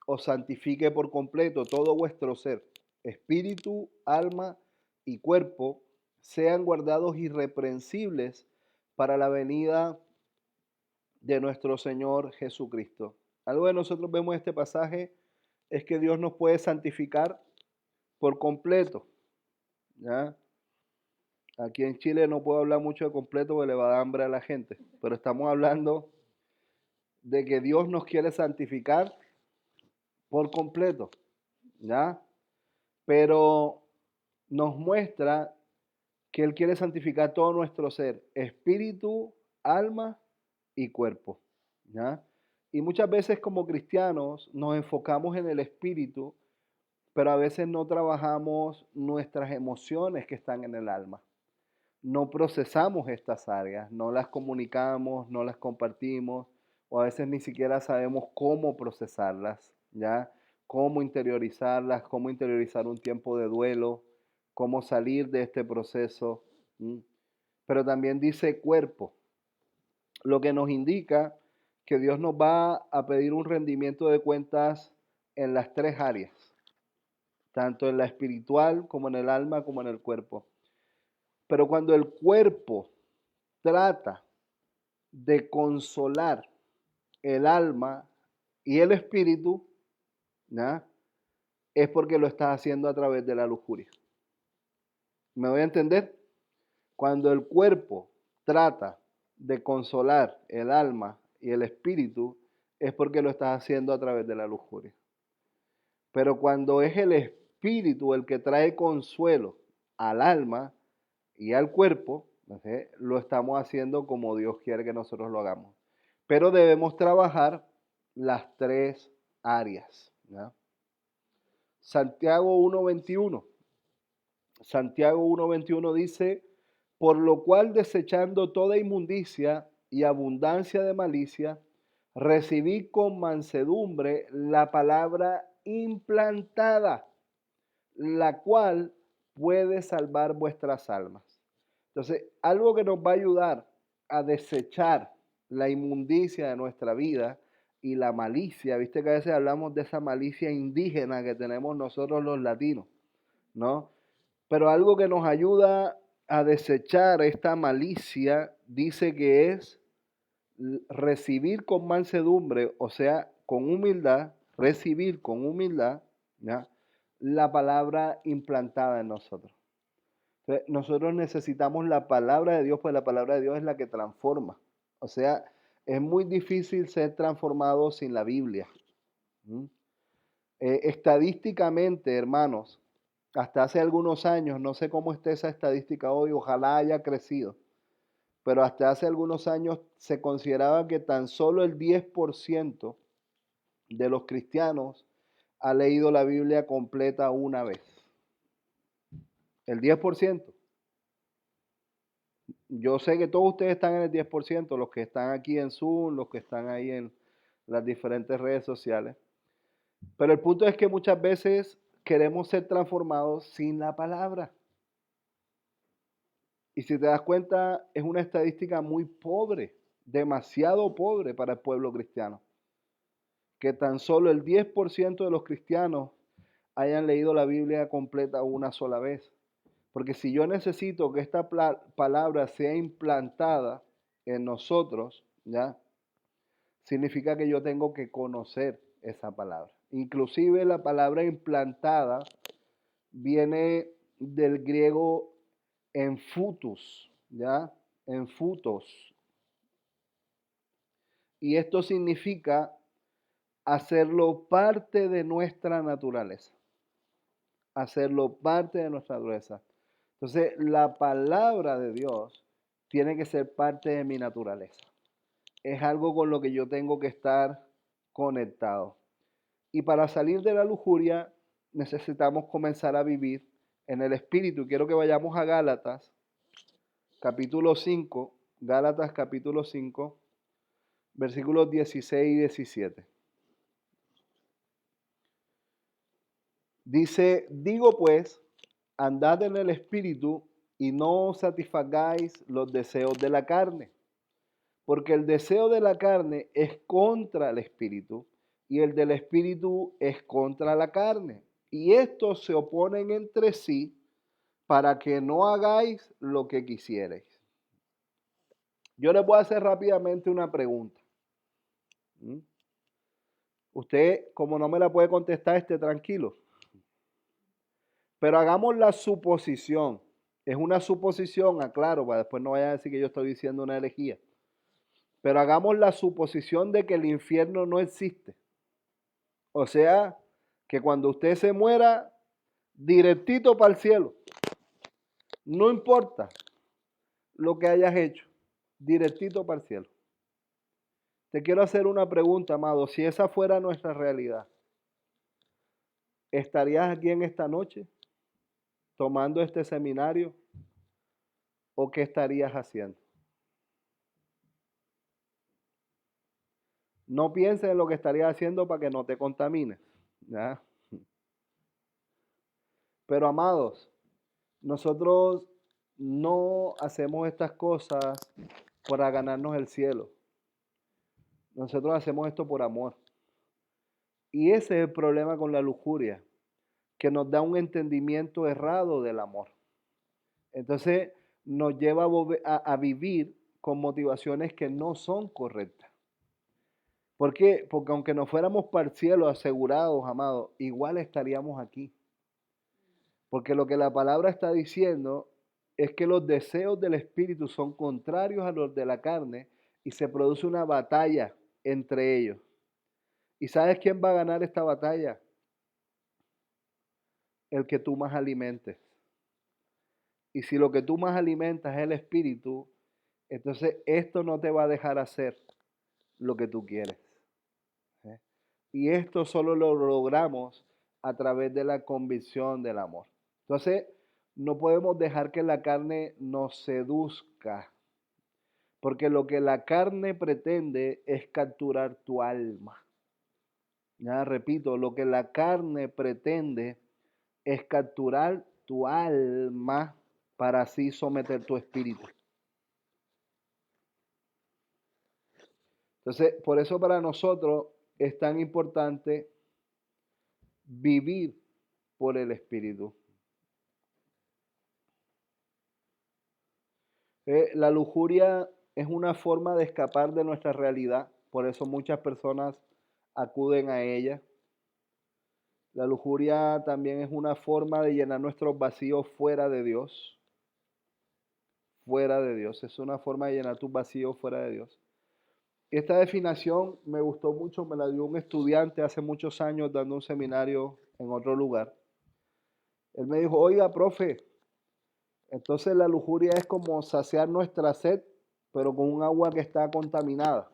[SPEAKER 5] os santifique por completo todo vuestro ser, espíritu, alma y cuerpo, sean guardados irreprensibles para la venida de nuestro Señor Jesucristo. Algo que nosotros vemos en este pasaje es que Dios nos puede santificar por completo, ¿ya? Aquí en Chile no puedo hablar mucho de completo porque le va a dar hambre a la gente, pero estamos hablando de que Dios nos quiere santificar por completo, ¿ya? Pero nos muestra que Él quiere santificar todo nuestro ser, espíritu, alma y cuerpo, ¿ya? Y muchas veces como cristianos nos enfocamos en el espíritu, pero a veces no trabajamos nuestras emociones que están en el alma. No procesamos estas áreas, no las comunicamos, no las compartimos, o a veces ni siquiera sabemos cómo procesarlas, ¿ya? Cómo interiorizarlas, cómo interiorizar un tiempo de duelo, cómo salir de este proceso. Pero también dice cuerpo, lo que nos indica que Dios nos va a pedir un rendimiento de cuentas en las tres áreas, tanto en la espiritual como en el alma como en el cuerpo. Pero cuando el cuerpo trata de consolar el alma y el espíritu, ¿ya? Es porque lo estás haciendo a través de la lujuria. ¿Me voy a entender? Cuando el cuerpo trata de consolar el alma y el espíritu, es porque lo estás haciendo a través de la lujuria. Pero cuando es el espíritu el que trae consuelo al alma y al cuerpo, ¿sí?, lo estamos haciendo como Dios quiere que nosotros lo hagamos. Pero debemos trabajar las tres áreas, ¿ya? Santiago 1:21. Santiago 1:21 dice, por lo cual desechando toda inmundicia y abundancia de malicia, recibid con mansedumbre la palabra implantada, la cual puede salvar vuestras almas. Entonces, algo que nos va a ayudar a desechar la inmundicia de nuestra vida y la malicia, viste que a veces hablamos de esa malicia indígena que tenemos nosotros los latinos, ¿no? Pero algo que nos ayuda a desechar esta malicia, dice que es recibir con mansedumbre, o sea, con humildad, recibir con humildad, ¿ya?, la palabra implantada en nosotros. Entonces, nosotros necesitamos la palabra de Dios, pues la palabra de Dios es la que transforma. O sea, es muy difícil ser transformado sin la Biblia. Estadísticamente, hermanos, hasta hace algunos años, no sé cómo está esa estadística hoy, ojalá haya crecido, pero hasta hace algunos años se consideraba que tan solo el 10% de los cristianos ha leído la Biblia completa una vez. El 10%. Yo sé que todos ustedes están en el 10%, los que están aquí en Zoom, los que están ahí en las diferentes redes sociales. Pero el punto es que muchas veces queremos ser transformados sin la palabra. Y si te das cuenta, es una estadística muy pobre, demasiado pobre para el pueblo cristiano. Que tan solo el 10% de los cristianos hayan leído la Biblia completa una sola vez. Porque si yo necesito que esta palabra sea implantada en nosotros, ¿ya?, significa que yo tengo que conocer esa palabra. Inclusive la palabra implantada viene del griego enfutus, ¿ya? Enfutos. Y esto significa hacerlo parte de nuestra naturaleza. Hacerlo parte de nuestra naturaleza. Entonces, la palabra de Dios tiene que ser parte de mi naturaleza. Es algo con lo que yo tengo que estar conectado. Y para salir de la lujuria necesitamos comenzar a vivir en el Espíritu. Quiero que vayamos a Gálatas, capítulo 5, Gálatas capítulo 5, versículos 16 y 17. Dice, digo pues, andad en el Espíritu y no satisfagáis los deseos de la carne, Porque el deseo de la carne es contra el espíritu y el del espíritu es contra la carne. Y estos se oponen entre sí para que no hagáis lo que quisierais. Yo les voy a hacer rápidamente una pregunta. ¿Mm? Usted, como no me la puede contestar, esté tranquilo. Pero hagamos la suposición. Es una suposición, aclaro, para después no vayan a decir que yo estoy diciendo una herejía. Pero hagamos la suposición de que el infierno no existe. O sea, que cuando usted se muera, directito para el cielo. No importa lo que hayas hecho, directito para el cielo. Te quiero hacer una pregunta, amado. Si esa fuera nuestra realidad, ¿estarías aquí en esta noche tomando este seminario o qué estarías haciendo? No pienses en lo que estarías haciendo para que no te contamines, ¿ya? Pero amados, nosotros no hacemos estas cosas para ganarnos el cielo. Nosotros hacemos esto por amor. Y ese es el problema con la lujuria, que nos da un entendimiento errado del amor. Entonces nos lleva a vivir con motivaciones que no son correctas. ¿Por qué? Porque aunque nos fuéramos para el cielo asegurados, amados, igual estaríamos aquí. Porque lo que la palabra está diciendo es que los deseos del espíritu son contrarios a los de la carne y se produce una batalla entre ellos. ¿Y sabes quién va a ganar esta batalla? El que tú más alimentes. Y si lo que tú más alimentas es el espíritu, entonces esto no te va a dejar hacer lo que tú quieres. ¿Eh? Y esto solo lo logramos a través de la convicción del amor. Entonces, no podemos dejar que la carne nos seduzca, porque lo que la carne pretende es capturar tu alma. Ya repito, lo que la carne pretende es capturar tu alma para así someter tu espíritu. Entonces, por eso para nosotros es tan importante vivir por el espíritu. La lujuria es una forma de escapar de nuestra realidad, por eso muchas personas acuden a ella. La lujuria también es una forma de llenar nuestros vacíos fuera de Dios. Fuera de Dios, es una forma de llenar tus vacíos fuera de Dios. Esta definición me gustó mucho, me la dio un estudiante hace muchos años dando un seminario en otro lugar. Él me dijo, oiga, profe, entonces la lujuria es como saciar nuestra sed, pero con un agua que está contaminada.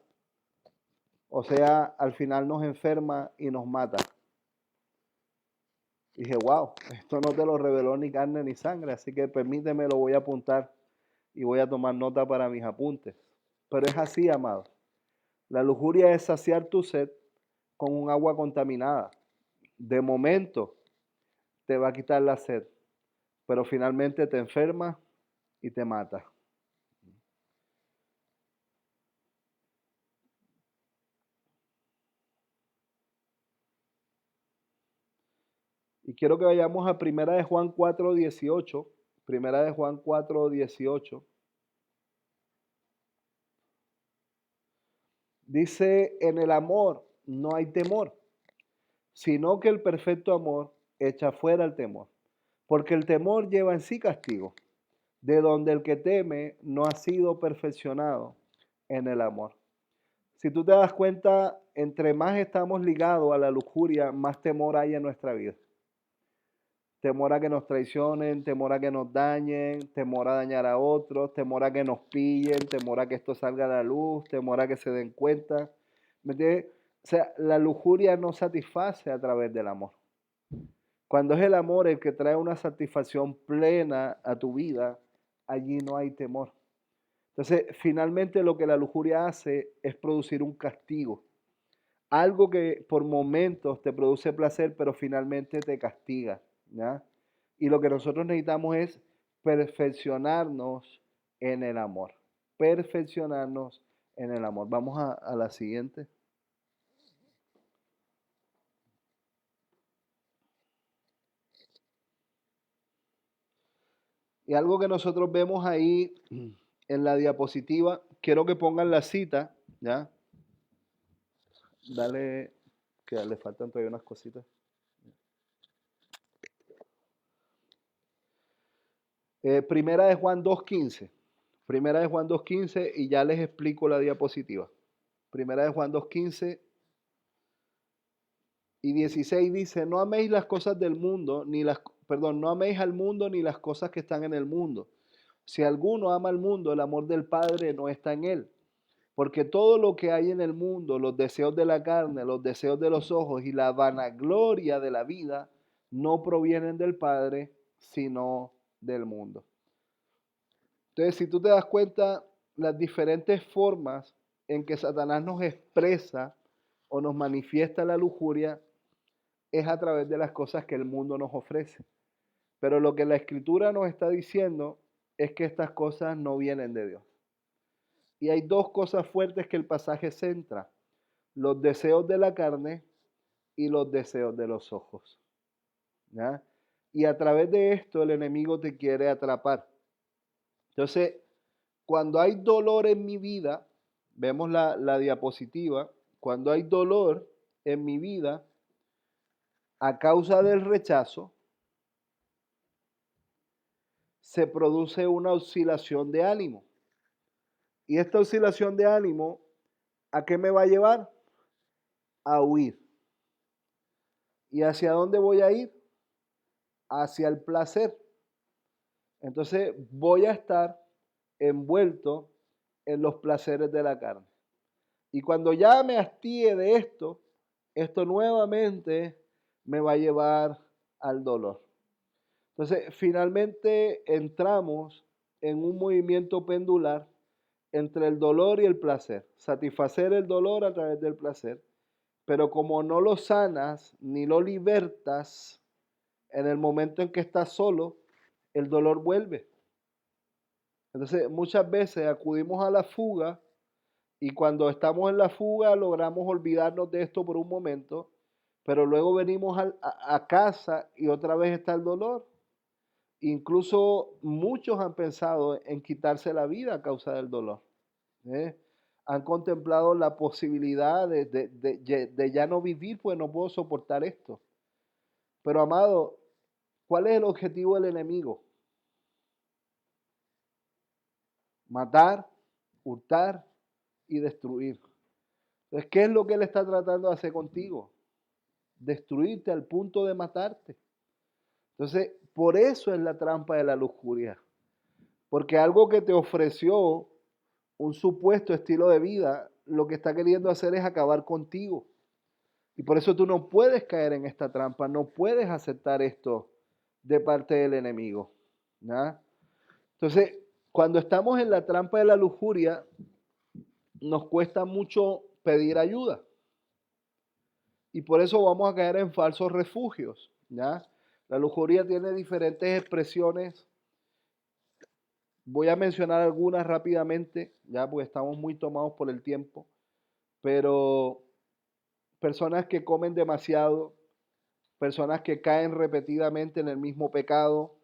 [SPEAKER 5] O sea, al final nos enferma y nos mata. Y dije, wow, esto no te lo reveló ni carne ni sangre, así que permíteme, lo voy a apuntar y voy a tomar nota para mis apuntes. Pero es así, amado. La lujuria es saciar tu sed con un agua contaminada. De momento te va a quitar la sed, pero finalmente te enferma y te mata. Y quiero que vayamos a Primera de Juan 4:18. Primera de Juan 4:18. Dice, en el amor no hay temor, sino que el perfecto amor echa fuera el temor, porque el temor lleva en sí castigo, de donde el que teme no ha sido perfeccionado en el amor. Si tú te das cuenta, entre más estamos ligados a la lujuria, más temor hay en nuestra vida. Temor a que nos traicionen, temor a que nos dañen, temor a dañar a otros, temor a que nos pillen, temor a que esto salga a la luz, temor a que se den cuenta. ¿Me entiendes? O sea, la lujuria no satisface a través del amor. Cuando es el amor el que trae una satisfacción plena a tu vida, allí no hay temor. Entonces, finalmente lo que la lujuria hace es producir un castigo. Algo que por momentos te produce placer, pero finalmente te castiga, ¿ya? Y lo que nosotros necesitamos es perfeccionarnos en el amor. Perfeccionarnos en el amor. Vamos a la siguiente. Y algo que nosotros vemos ahí en la diapositiva, quiero que pongan la cita, ¿ya? Dale, que le faltan todavía unas cositas. Primera de Juan 2.15. Primera de Juan 2.15 y ya les explico la diapositiva. Primera de Juan 2.15 y 16 dice, no améis las cosas del mundo, no améis al mundo ni las cosas que están en el mundo. Si alguno ama al mundo, el amor del Padre no está en él. Porque todo lo que hay en el mundo, los deseos de la carne, los deseos de los ojos y la vanagloria de la vida, no provienen del Padre, sino del mundo. Entonces, si tú te das cuenta, las diferentes formas en que Satanás nos expresa o nos manifiesta la lujuria es a través de las cosas que el mundo nos ofrece. Pero lo que la Escritura nos está diciendo es que estas cosas no vienen de Dios. Y hay dos cosas fuertes que el pasaje centra: los deseos de la carne y los deseos de los ojos. ¿Ya? Y a través de esto el enemigo te quiere atrapar. Entonces, cuando hay dolor en mi vida, vemos la diapositiva, cuando hay dolor en mi vida a causa del rechazo, se produce una oscilación de ánimo. Y esta oscilación de ánimo, ¿a qué me va a llevar? A huir. ¿Y hacia dónde voy a ir? Hacia el placer. Entonces voy a estar envuelto en los placeres de la carne. Y cuando ya me hastíe de esto, esto nuevamente me va a llevar al dolor. Entonces, finalmente entramos en un movimiento pendular entre el dolor y el placer. Satisfacer el dolor a través del placer. Pero como no lo sanas ni lo libertas, en el momento en que estás solo, el dolor vuelve. Entonces, muchas veces acudimos a la fuga y cuando estamos en la fuga logramos olvidarnos de esto por un momento, pero luego venimos a casa y otra vez está el dolor. Incluso muchos han pensado en quitarse la vida a causa del dolor. Han contemplado la posibilidad de ya no vivir, pues no puedo soportar esto. Pero amado, ¿cuál es el objetivo del enemigo? Matar, hurtar y destruir. Entonces, ¿qué es lo que él está tratando de hacer contigo? Destruirte al punto de matarte. Entonces, por eso es la trampa de la lujuria. Porque algo que te ofreció un supuesto estilo de vida, lo que está queriendo hacer es acabar contigo. Y por eso tú no puedes caer en esta trampa, no puedes aceptar esto de parte del enemigo. ¿Ya? Entonces, cuando estamos en la trampa de la lujuria, nos cuesta mucho pedir ayuda. Y por eso vamos a caer en falsos refugios. ¿Ya? La lujuria tiene diferentes expresiones. Voy a mencionar algunas rápidamente, ya porque estamos muy tomados por el tiempo. Pero personas que comen demasiado, personas que caen repetidamente en el mismo pecado,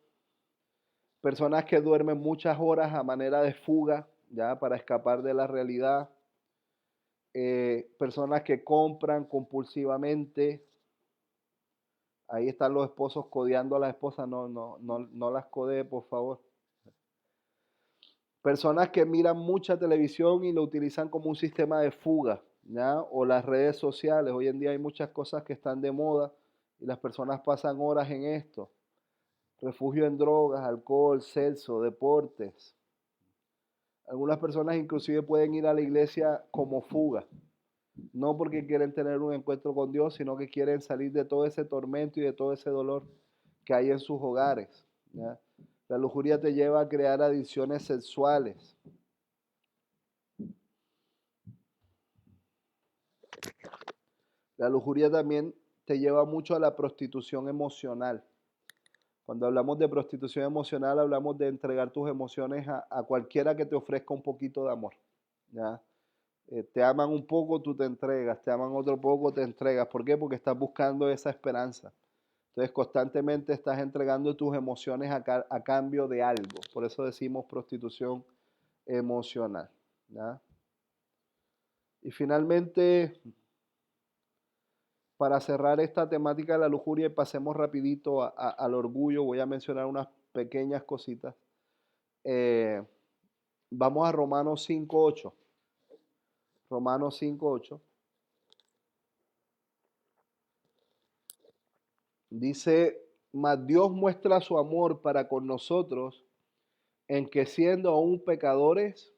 [SPEAKER 5] personas que duermen muchas horas a manera de fuga, ya para escapar de la realidad, personas que compran compulsivamente. Ahí están los esposos codeando a las esposas, no las codee, por favor. Personas que miran mucha televisión y lo utilizan como un sistema de fuga, ¿ya? O las redes sociales. Hoy en día hay muchas cosas que están de moda y las personas pasan horas en esto. Refugio en drogas, alcohol, sexo, deportes. Algunas personas inclusive pueden ir a la iglesia como fuga. No porque quieren tener un encuentro con Dios, sino que quieren salir de todo ese tormento y de todo ese dolor que hay en sus hogares, ¿ya? La lujuria te lleva a crear adicciones sexuales. La lujuria también te lleva mucho a la prostitución emocional. Cuando hablamos de prostitución emocional, hablamos de entregar tus emociones a cualquiera que te ofrezca un poquito de amor, ¿ya? Te aman un poco, tú te entregas, te aman otro poco, te entregas. ¿Por qué? Porque estás buscando esa esperanza. Entonces constantemente estás entregando tus emociones a cambio de algo. Por eso decimos prostitución emocional. ¿Ya? Y finalmente, para cerrar esta temática de la lujuria y pasemos rapidito al orgullo, voy a mencionar unas pequeñas cositas. Vamos a Romanos 5:8. Romanos 5:8. Dice, mas Dios muestra su amor para con nosotros en que siendo aún pecadores,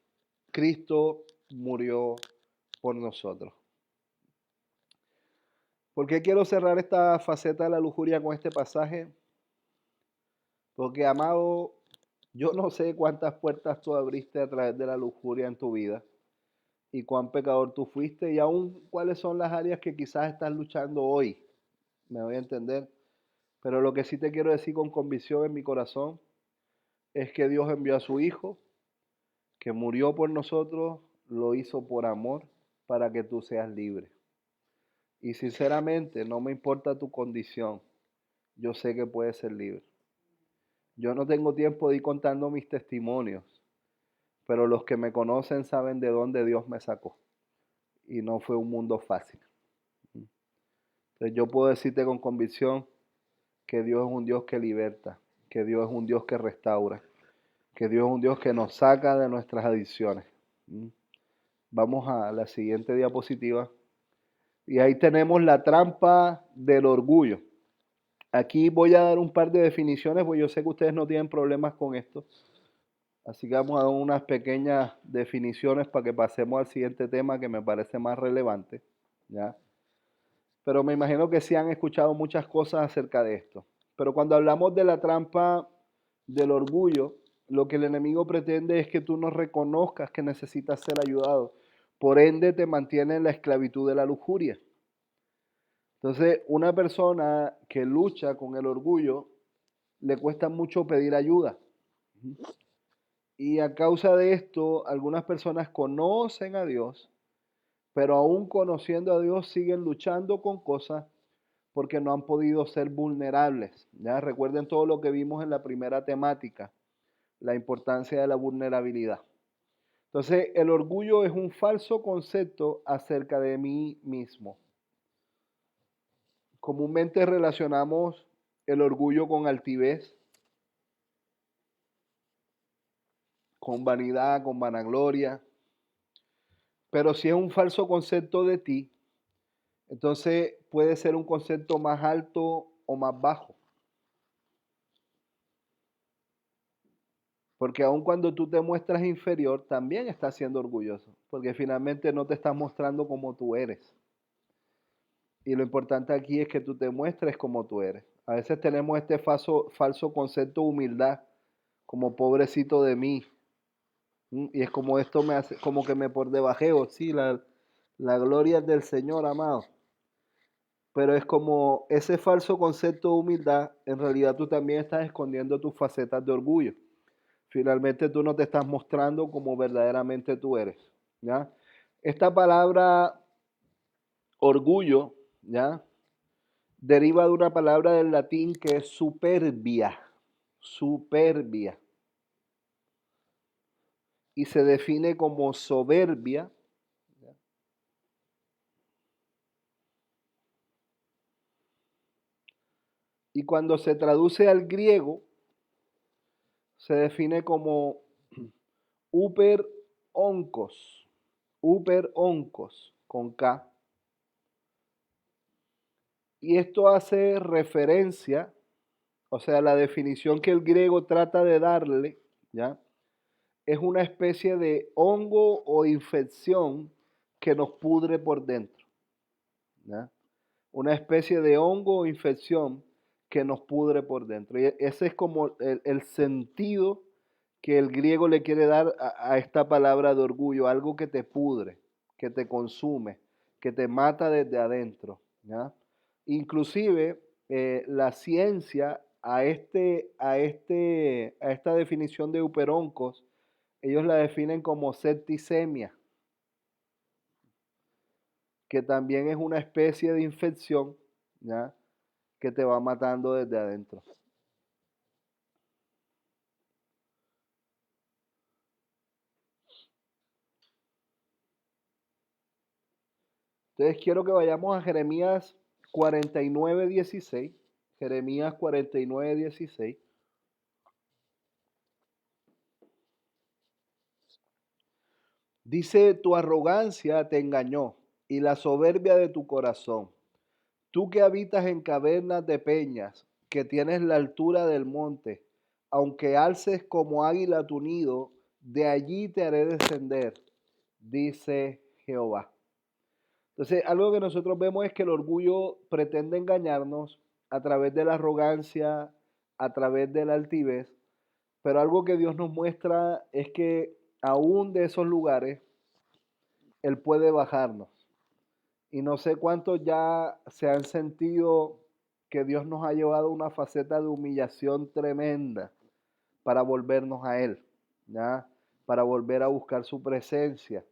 [SPEAKER 5] Cristo murió por nosotros. ¿Por qué quiero cerrar esta faceta de la lujuria con este pasaje? Porque, amado, yo no sé cuántas puertas tú abriste a través de la lujuria en tu vida y cuán pecador tú fuiste y aún cuáles son las áreas que quizás estás luchando hoy. Me voy a entender. Pero lo que sí te quiero decir con convicción en mi corazón es que Dios envió a su Hijo, que murió por nosotros, lo hizo por amor, para que tú seas libre. Y sinceramente, no me importa tu condición, yo sé que puedes ser libre. Yo no tengo tiempo de ir contando mis testimonios, pero los que me conocen saben de dónde Dios me sacó. Y no fue un mundo fácil. Entonces yo puedo decirte con convicción que Dios es un Dios que liberta, que Dios es un Dios que restaura, que Dios es un Dios que nos saca de nuestras adicciones. Vamos a la siguiente diapositiva. Y ahí tenemos la trampa del orgullo. Aquí voy a dar un par de definiciones, porque yo sé que ustedes no tienen problemas con esto. Así que vamos a dar unas pequeñas definiciones para que pasemos al siguiente tema que me parece más relevante, ¿ya? Pero me imagino que sí han escuchado muchas cosas acerca de esto. Pero cuando hablamos de la trampa del orgullo, lo que el enemigo pretende es que tú no reconozcas que necesitas ser ayudado. Por ende, te mantiene en la esclavitud de la lujuria. Entonces, una persona que lucha con el orgullo, le cuesta mucho pedir ayuda. Y a causa de esto, algunas personas conocen a Dios, pero aún conociendo a Dios siguen luchando con cosas porque no han podido ser vulnerables. Ya recuerden todo lo que vimos en la primera temática, la importancia de la vulnerabilidad. Entonces, el orgullo es un falso concepto acerca de mí mismo. Comúnmente relacionamos el orgullo con altivez, con vanidad, con vanagloria. Pero si es un falso concepto de ti, entonces puede ser un concepto más alto o más bajo. Porque aun cuando tú te muestras inferior, también estás siendo orgulloso. Porque finalmente no te estás mostrando como tú eres. Y lo importante aquí es que tú te muestres como tú eres. A veces tenemos este falso concepto de humildad, como pobrecito de mí. Y es como esto me hace, como que me por debajeo. Sí, la gloria es del Señor, amado. Pero es como ese falso concepto de humildad, en realidad tú también estás escondiendo tus facetas de orgullo. Finalmente tú no te estás mostrando como verdaderamente tú eres, ¿ya? Esta palabra orgullo, ¿ya? Deriva de una palabra del latín que es superbia, superbia. Y se define como soberbia, ¿ya? Y cuando se traduce al griego, se define como uper onkos, con K. Y esto hace referencia, o sea, la definición que el griego trata de darle, ¿ya? Es una especie de hongo o infección que nos pudre por dentro, ¿ya? Una especie de hongo o infección que nos pudre por dentro. Y ese es como el sentido que el griego le quiere dar a esta palabra de orgullo, algo que te pudre, que te consume, que te mata desde adentro, ¿ya? Inclusive la ciencia a esta definición de uperoncos, ellos la definen como septicemia. que también es una especie de infección, ¿ya? Que te va matando desde adentro. Entonces quiero que vayamos a Jeremías 49:16. Jeremías 49:16. Dice, tu arrogancia te engañó y la soberbia de tu corazón. Tú que habitas en cavernas de peñas, que tienes la altura del monte, aunque alces como águila tu nido, de allí te haré descender, dice Jehová. Entonces, algo que nosotros vemos es que el orgullo pretende engañarnos a través de la arrogancia, a través de la altivez, pero algo que Dios nos muestra es que aún de esos lugares, Él puede bajarnos. Y no sé cuántos ya se han sentido que Dios nos ha llevado a una faceta de humillación tremenda para volvernos a Él, ¿ya? Para volver a buscar su presencia.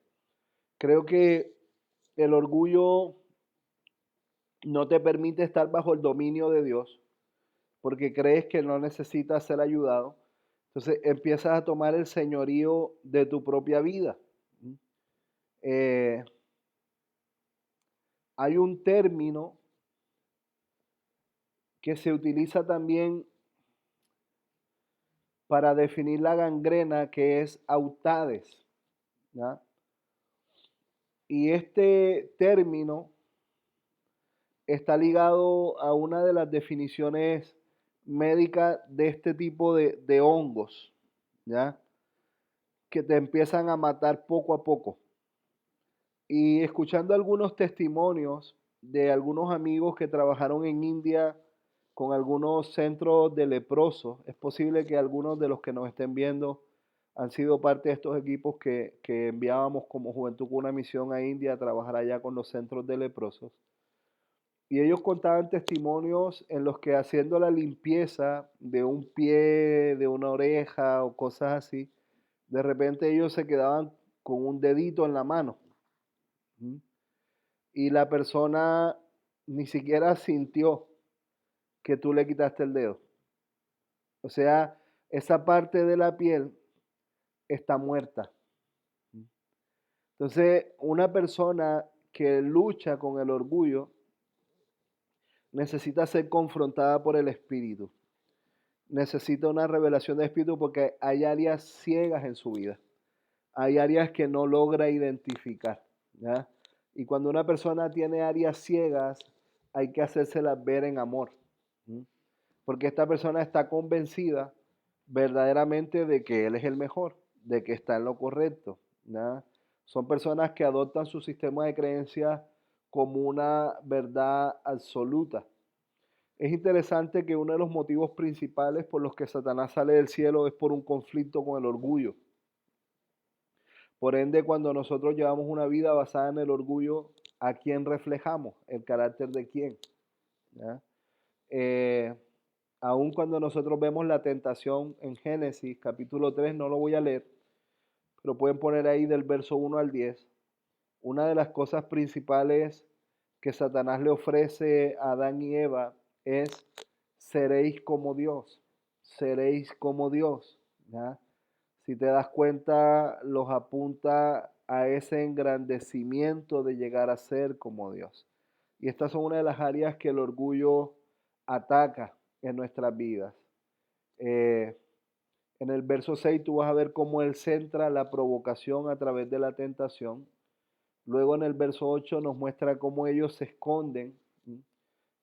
[SPEAKER 5] Creo que el orgullo no te permite estar bajo el dominio de Dios porque crees que no necesitas ser ayudado. Entonces empiezas a tomar el señorío de tu propia vida. Eh, Hay un término que se utiliza también para definir la gangrena, que es autades, ¿ya? Y este término está ligado a una de las definiciones médicas de este tipo de hongos, ¿ya? Que te empiezan a matar poco a poco. Y escuchando algunos testimonios de algunos amigos que trabajaron en India con algunos centros de leprosos, es posible que algunos de los que nos estén viendo han sido parte de estos equipos que enviábamos como Juventud con una Misión a India a trabajar allá con los centros de leprosos. Y ellos contaban testimonios en los que haciendo la limpieza de un pie, de una oreja o cosas así, de repente ellos se quedaban con un dedito en la mano. ¿Mm? Y la persona ni siquiera sintió que tú le quitaste el dedo. O sea, esa parte de la piel está muerta. Entonces, una persona que lucha con el orgullo necesita ser confrontada por el Espíritu. Necesita una revelación del Espíritu porque hay áreas ciegas en su vida. Hay áreas que no logra identificar, ¿ya? Y cuando una persona tiene áreas ciegas, hay que hacérselas ver en amor. ¿Sí? Porque esta persona está convencida verdaderamente de que él es el mejor, de que está en lo correcto, ¿ya? Son personas que adoptan su sistema de creencias como una verdad absoluta. Es interesante que uno de los motivos principales por los que Satanás sale del cielo es por un conflicto con el orgullo. Por ende, cuando nosotros llevamos una vida basada en el orgullo, ¿a quién reflejamos? ¿El carácter de quién? ¿Ya? Aun cuando nosotros vemos la tentación en Génesis capítulo 3, no lo voy a leer, pero pueden poner ahí del verso 1 al 10. Una de las cosas principales que Satanás le ofrece a Adán y Eva es seréis como Dios, seréis como Dios. ¿Ya? Si te das cuenta, los apunta a ese engrandecimiento de llegar a ser como Dios. Y estas son una de las áreas que el orgullo ataca en nuestras vidas. En el verso 6 tú vas a ver cómo Él centra la provocación a través de la tentación. Luego en el verso 8 nos muestra cómo ellos se esconden.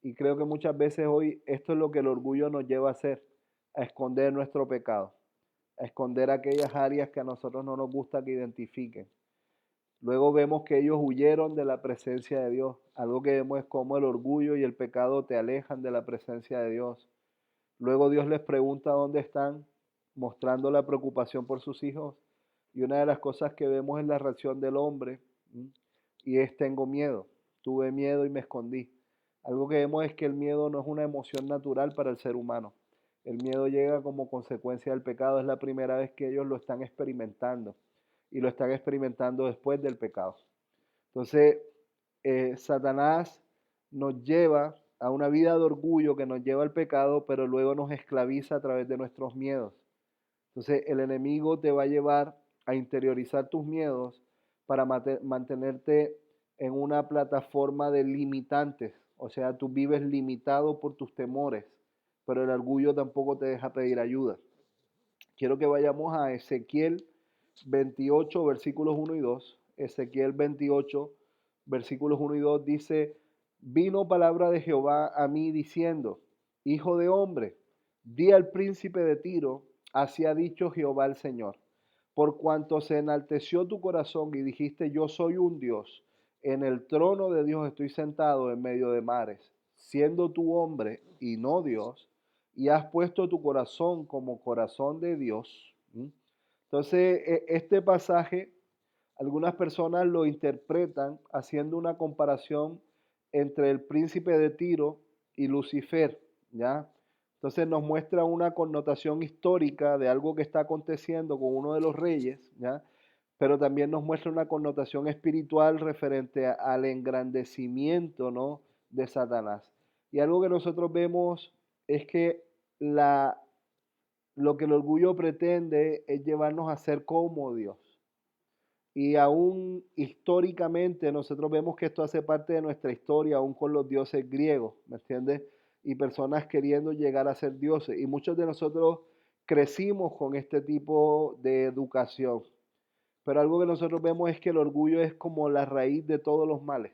[SPEAKER 5] Y creo que muchas veces hoy esto es lo que el orgullo nos lleva a hacer, a esconder nuestro pecado, a esconder aquellas áreas que a nosotros no nos gusta que identifiquen. Luego vemos que ellos huyeron de la presencia de Dios. Algo que vemos es cómo el orgullo y el pecado te alejan de la presencia de Dios. Luego Dios les pregunta dónde están, mostrando la preocupación por sus hijos. Y una de las cosas que vemos es la reacción del hombre, y es tengo miedo. Tuve miedo y me escondí. Algo que vemos es que el miedo no es una emoción natural para el ser humano. El miedo llega como consecuencia del pecado. Es la primera vez que ellos lo están experimentando. Y lo están experimentando después del pecado. Entonces, Satanás nos lleva a una vida de orgullo que nos lleva al pecado, pero luego nos esclaviza a través de nuestros miedos. Entonces el enemigo te va a llevar a interiorizar tus miedos para mantenerte en una plataforma de limitantes. O sea, tú vives limitado por tus temores, pero el orgullo tampoco te deja pedir ayuda. Quiero que vayamos a Ezequiel 28, versículos 1 y 2. Ezequiel 28, versículos 1 y 2 dice, vino palabra de Jehová a mí diciendo, hijo de hombre, di al príncipe de Tiro, así ha dicho Jehová el Señor, por cuanto se enalteció tu corazón y dijiste, yo soy un Dios, en el trono de Dios estoy sentado en medio de mares, siendo tú hombre y no Dios, y has puesto tu corazón como corazón de Dios. Entonces, este pasaje, algunas personas lo interpretan haciendo una comparación entre el príncipe de Tiro y Lucifer, ¿ya? Entonces nos muestra una connotación histórica de algo que está aconteciendo con uno de los reyes, ¿ya? Pero también nos muestra una connotación espiritual referente al engrandecimiento, ¿no?, de Satanás. Y algo que nosotros vemos es que lo que el orgullo pretende es llevarnos a ser como Dios. Y aún históricamente nosotros vemos que esto hace parte de nuestra historia, aún con los dioses griegos, ¿me entiendes? Y personas queriendo llegar a ser dioses. Y muchos de nosotros crecimos con este tipo de educación. Pero algo que nosotros vemos es que el orgullo es como la raíz de todos los males.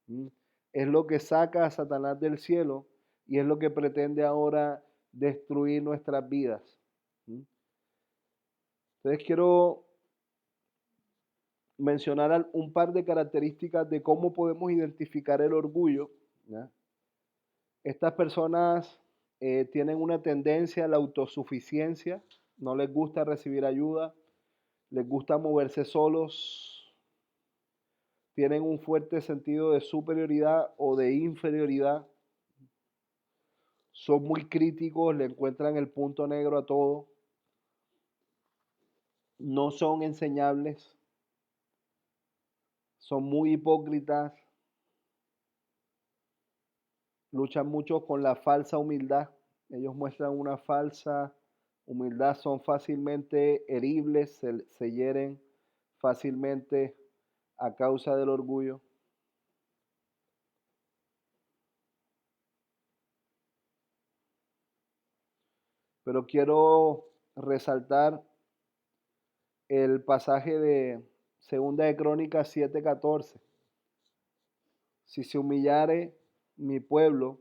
[SPEAKER 5] ¿Mm? Es lo que saca a Satanás del cielo y es lo que pretende ahora destruir nuestras vidas. ¿Mm? Entonces quiero mencionar un par de características de cómo podemos identificar el orgullo, ¿ya? Estas personas tienen una tendencia a la autosuficiencia, no les gusta recibir ayuda, les gusta moverse solos, tienen un fuerte sentido de superioridad o de inferioridad, son muy críticos, le encuentran el punto negro a todo, no son enseñables, son muy hipócritas, luchan mucho con la falsa humildad. Ellos muestran una falsa humildad, son fácilmente heribles, se hieren fácilmente a causa del orgullo. Pero quiero resaltar el pasaje de Segunda de Crónicas 7:14. Si se humillare mi pueblo,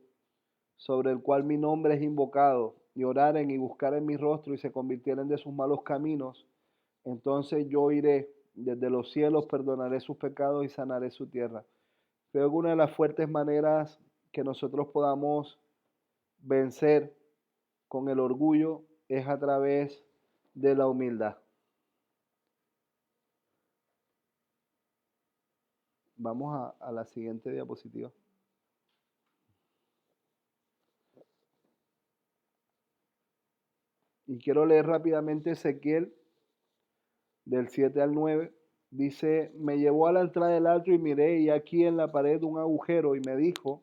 [SPEAKER 5] sobre el cual mi nombre es invocado, y oraren y buscaren mi rostro y se convirtieren de sus malos caminos, entonces yo iré desde los cielos, perdonaré sus pecados y sanaré su tierra. Creo que una de las fuertes maneras que nosotros podamos vencer con el orgullo es a través de la humildad. Vamos a la siguiente diapositiva. Y quiero leer rápidamente Ezequiel del 7 al 9. Dice, me llevó a la entrada del atrio y miré, y aquí en la pared un agujero, y me dijo,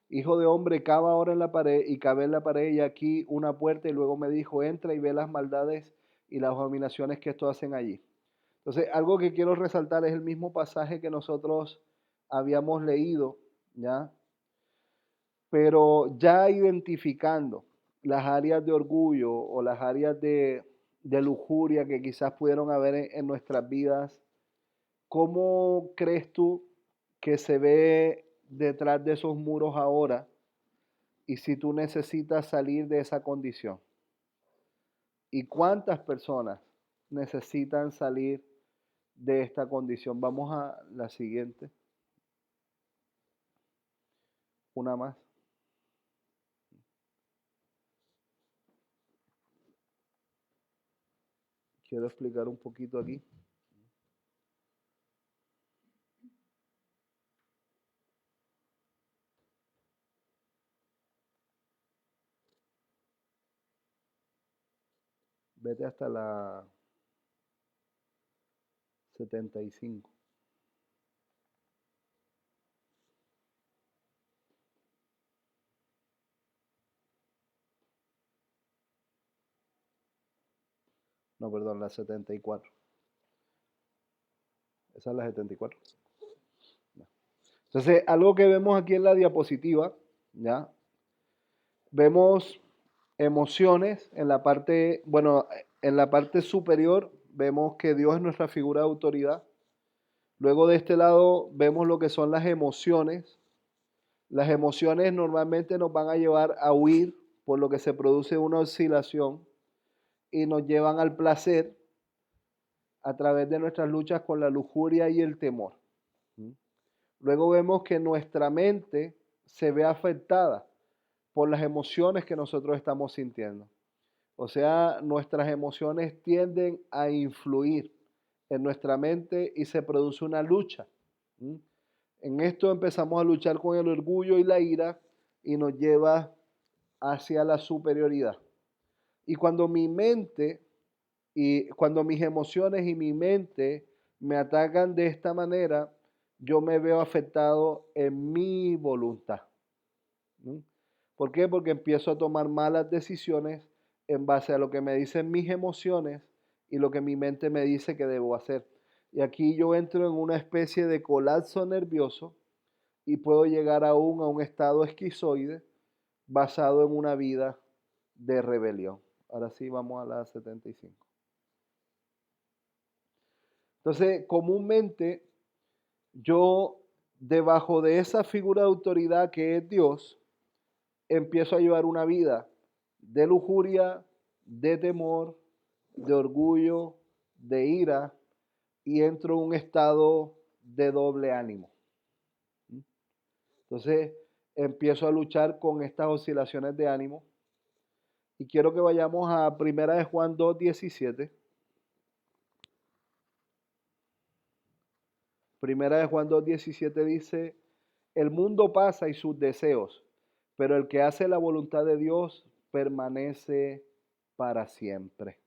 [SPEAKER 5] hijo de hombre, cava ahora en la pared, y cavé en la pared, y aquí una puerta, y luego me dijo, entra y ve las maldades y las abominaciones que estos hacen allí. Entonces, algo que quiero resaltar es el mismo pasaje que nosotros habíamos leído, ¿ya? Pero ya identificando las áreas de orgullo o las áreas de lujuria que quizás pudieron haber en nuestras vidas, ¿cómo crees tú que se ve detrás de esos muros ahora? Y si tú necesitas salir de esa condición. ¿Y cuántas personas necesitan salir de esta condición? Vamos a la siguiente. Una más. Quiero explicar un poquito aquí. Vete hasta la 75. No, perdón, la 74. Esa es la 74. No. Entonces, algo que vemos aquí en la diapositiva, ¿ya? Vemos emociones en la parte, bueno, en la parte superior vemos que Dios es nuestra figura de autoridad. Luego de este lado vemos lo que son las emociones. Las emociones normalmente nos van a llevar a huir, por lo que se produce una oscilación y nos llevan al placer a través de nuestras luchas con la lujuria y el temor. Luego vemos que nuestra mente se ve afectada por las emociones que nosotros estamos sintiendo. O sea, nuestras emociones tienden a influir en nuestra mente y se produce una lucha. En esto empezamos a luchar con el orgullo y la ira y nos lleva hacia la superioridad. Y cuando mi mente y cuando mis emociones y mi mente me atacan de esta manera, yo me veo afectado en mi voluntad. ¿Por qué? Porque empiezo a tomar malas decisiones en base a lo que me dicen mis emociones y lo que mi mente me dice que debo hacer. Y aquí yo entro en una especie de colapso nervioso y puedo llegar aún a un estado esquizoide basado en una vida de rebelión. Ahora sí, vamos a la 75. Entonces, comúnmente yo, debajo de esa figura de autoridad que es Dios, empiezo a llevar una vida de lujuria, de temor, de orgullo, de ira, y entro en un estado de doble ánimo. Entonces empiezo a luchar con estas oscilaciones de ánimo y quiero que vayamos a 1 Juan 2:17. 1 Juan 2:17 dice, el mundo pasa y sus deseos, pero el que hace la voluntad de Dios permanece para siempre.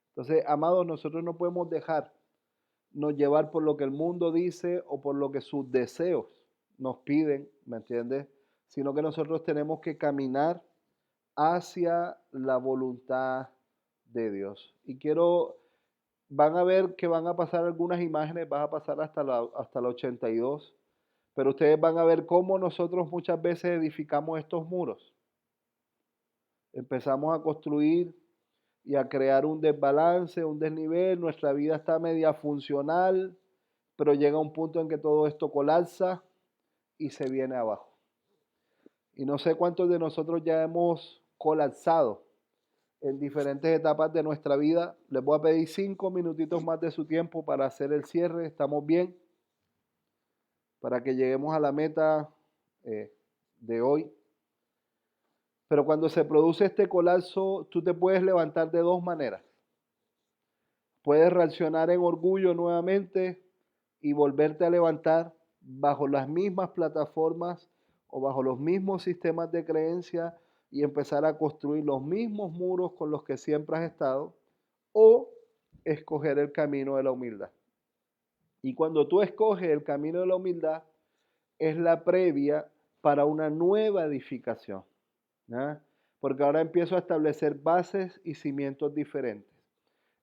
[SPEAKER 5] Entonces, amados, nosotros no podemos dejarnos llevar por lo que el mundo dice o por lo que sus deseos nos piden, ¿me entiendes? Sino que nosotros tenemos que caminar hacia la voluntad de Dios. Y van a ver que van a pasar algunas imágenes, van a pasar hasta la 82, pero ustedes van a ver cómo nosotros muchas veces edificamos estos muros. Empezamos a construir y a crear un desbalance, un desnivel, nuestra vida está media funcional, pero llega un punto en que todo esto colapsa y se viene abajo. Y no sé cuántos de nosotros ya hemos colapsado en diferentes etapas de nuestra vida. Les voy a pedir 5 minutitos más de su tiempo para hacer el cierre. ¿Estamos bien? Para que lleguemos a la meta de hoy. Pero cuando se produce este colapso, tú te puedes levantar de dos maneras. Puedes reaccionar en orgullo nuevamente y volverte a levantar bajo las mismas plataformas o bajo los mismos sistemas de creencia y empezar a construir los mismos muros con los que siempre has estado, o escoger el camino de la humildad. Y cuando tú escoges el camino de la humildad, es la previa para una nueva edificación, ¿ya? Porque ahora empiezo a establecer bases y cimientos diferentes.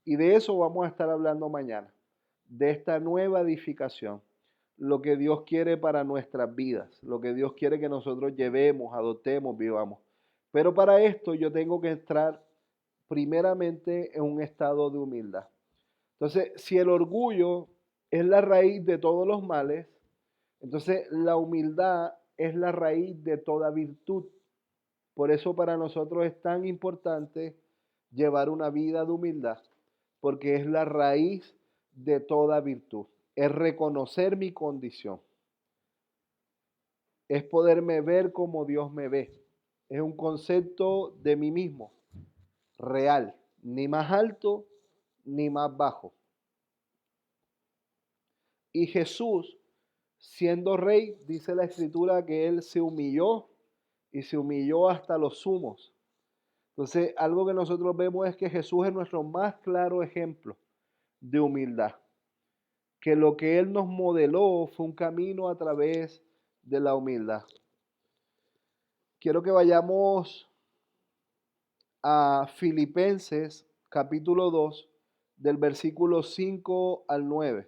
[SPEAKER 5] Y de eso vamos a estar hablando mañana, de esta nueva edificación, lo que Dios quiere para nuestras vidas, lo que Dios quiere que nosotros llevemos, adoptemos, vivamos. Pero para esto yo tengo que entrar primeramente en un estado de humildad. Entonces, si el orgullo es la raíz de todos los males, entonces la humildad es la raíz de toda virtud. Por eso para nosotros es tan importante llevar una vida de humildad, porque es la raíz de toda virtud. Es reconocer mi condición. Es poderme ver como Dios me ve. Es un concepto de mí mismo, real, ni más alto ni más bajo. Y Jesús, siendo rey, dice la Escritura que Él se humilló y se humilló hasta los sumos. Entonces, algo que nosotros vemos es que Jesús es nuestro más claro ejemplo de humildad. Que lo que Él nos modeló fue un camino a través de la humildad. Quiero que vayamos a Filipenses capítulo 2, del versículo 5 al 9.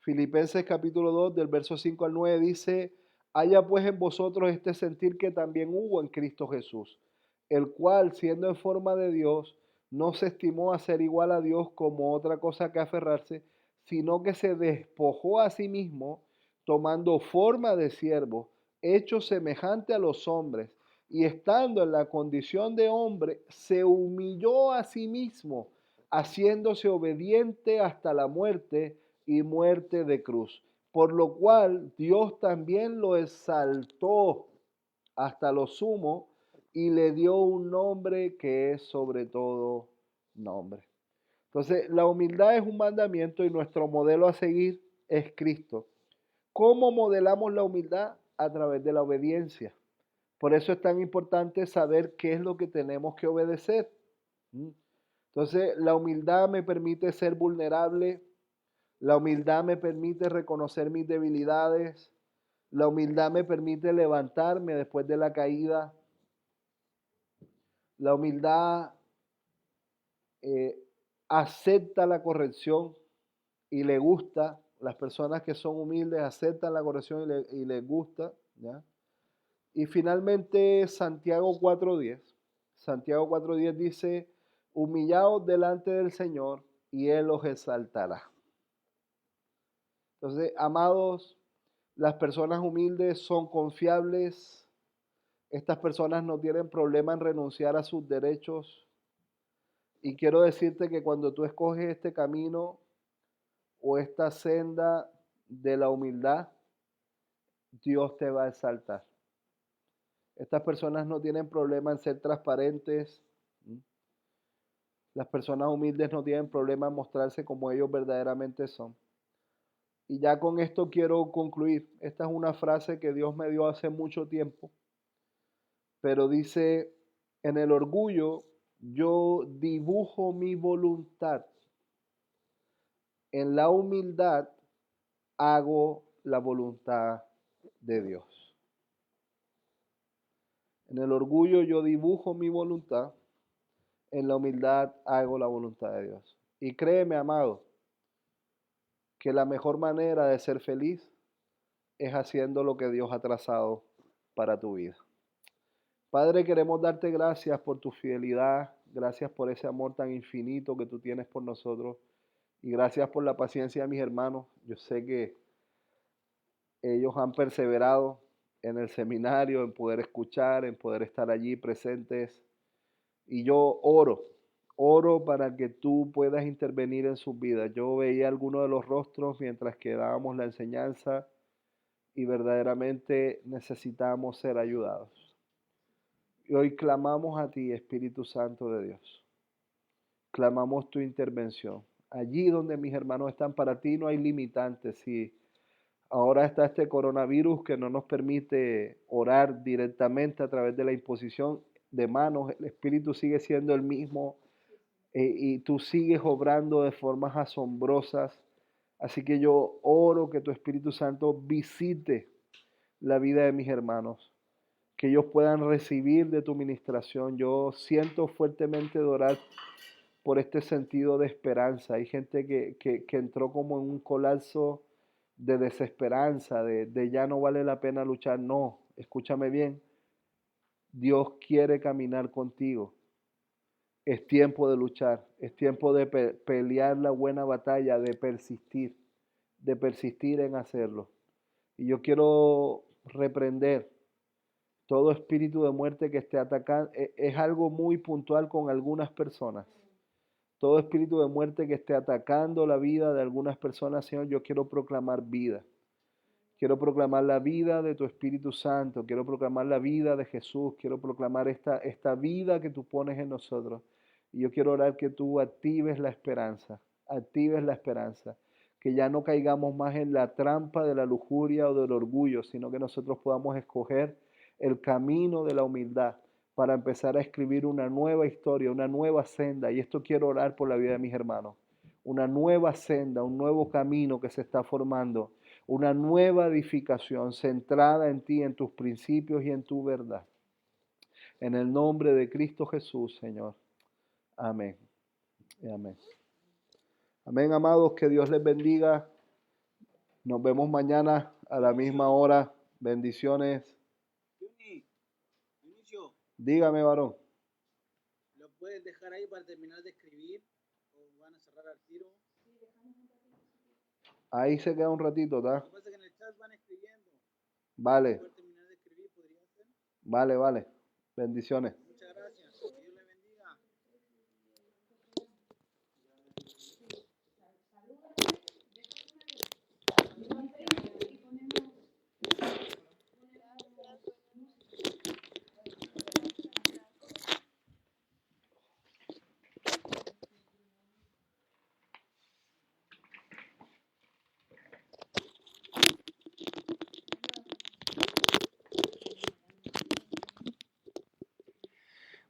[SPEAKER 5] Filipenses capítulo 2, del verso 5 al 9 dice, haya pues en vosotros este sentir que también hubo en Cristo Jesús, el cual, siendo en forma de Dios, no se estimó a ser igual a Dios como otra cosa que aferrarse, sino que se despojó a sí mismo, tomando forma de siervo, hecho semejante a los hombres, y estando en la condición de hombre, se humilló a sí mismo, haciéndose obediente hasta la muerte y muerte de cruz. Por lo cual Dios también lo exaltó hasta lo sumo y le dio un nombre que es sobre todo nombre. Entonces, la humildad es un mandamiento y nuestro modelo a seguir es Cristo. ¿Cómo modelamos la humildad? A través de la obediencia. Por eso es tan importante saber qué es lo que tenemos que obedecer. Entonces, la humildad me permite ser vulnerable. La humildad me permite reconocer mis debilidades. La humildad me permite levantarme después de la caída. La humildad acepta la corrección y le gusta. Las personas que son humildes aceptan la corrección y les gusta, ¿ya? Y finalmente Santiago 4:10. Santiago 4:10 dice, humillaos delante del Señor y Él os exaltará. Entonces, amados, las personas humildes son confiables. Estas personas no tienen problema en renunciar a sus derechos. Y quiero decirte que cuando tú escoges este camino o esta senda de la humildad, Dios te va a exaltar. Estas personas no tienen problema en ser transparentes. Las personas humildes no tienen problema en mostrarse como ellos verdaderamente son. Y ya con esto quiero concluir. Esta es una frase que Dios me dio hace mucho tiempo, pero dice, en el orgullo yo dibujo mi voluntad, en la humildad hago la voluntad de Dios. En el orgullo yo dibujo mi voluntad, en la humildad hago la voluntad de Dios. Y créeme, amado, que la mejor manera de ser feliz es haciendo lo que Dios ha trazado para tu vida. Padre, queremos darte gracias por tu fidelidad, gracias por ese amor tan infinito que tú tienes por nosotros y gracias por la paciencia de mis hermanos. Yo sé que ellos han perseverado en el seminario, en poder escuchar, en poder estar allí presentes. Y yo oro para que tú puedas intervenir en sus vidas. Yo veía algunos de los rostros mientras que dábamos la enseñanza y verdaderamente necesitamos ser ayudados. Y hoy clamamos a ti, Espíritu Santo de Dios. Clamamos tu intervención. Allí donde mis hermanos están, para ti no hay limitantes. Si ahora está este coronavirus que no nos permite orar directamente a través de la imposición de manos, el Espíritu sigue siendo el mismo y tú sigues obrando de formas asombrosas. Así que yo oro que tu Espíritu Santo visite la vida de mis hermanos, que ellos puedan recibir de tu ministración. Yo siento fuertemente de orar por este sentido de esperanza. Hay gente que entró como en un colapso de desesperanza, de ya no vale la pena luchar. No, escúchame bien, Dios quiere caminar contigo. Es tiempo de luchar, es tiempo de pelear la buena batalla, de persistir en hacerlo. Y yo quiero reprender todo espíritu de muerte que esté atacando. Es algo muy puntual con algunas personas. Todo espíritu de muerte que esté atacando la vida de algunas personas, Señor, yo quiero proclamar vida. Quiero proclamar la vida de tu Espíritu Santo. Quiero proclamar la vida de Jesús. Quiero proclamar esta vida que tú pones en nosotros. Y yo quiero orar que tú actives la esperanza. Actives la esperanza. Que ya no caigamos más en la trampa de la lujuria o del orgullo, sino que nosotros podamos escoger el camino de la humildad para empezar a escribir una nueva historia, una nueva senda. Y esto quiero orar por la vida de mis hermanos. Una nueva senda, un nuevo camino que se está formando. Una nueva edificación centrada en ti, en tus principios y en tu verdad. En el nombre de Cristo Jesús, Señor. Amén. Y amén. Amén, amados, que Dios les bendiga. Nos vemos mañana a la misma hora. Bendiciones.
[SPEAKER 6] Inicio,
[SPEAKER 5] Dígame, varón.
[SPEAKER 6] ¿lo puedes dejar ahí para terminar de escribir? ¿O van a cerrar al tiro?
[SPEAKER 5] Ahí se queda un ratito, ¿está?
[SPEAKER 6] Lo que pasa es que en el chat van escribiendo.
[SPEAKER 5] Vale,
[SPEAKER 6] ¿Poder terminar de escribir podría ser?
[SPEAKER 5] vale, vale. Bendiciones.
[SPEAKER 6] Muchas gracias. Que Dios le bendiga.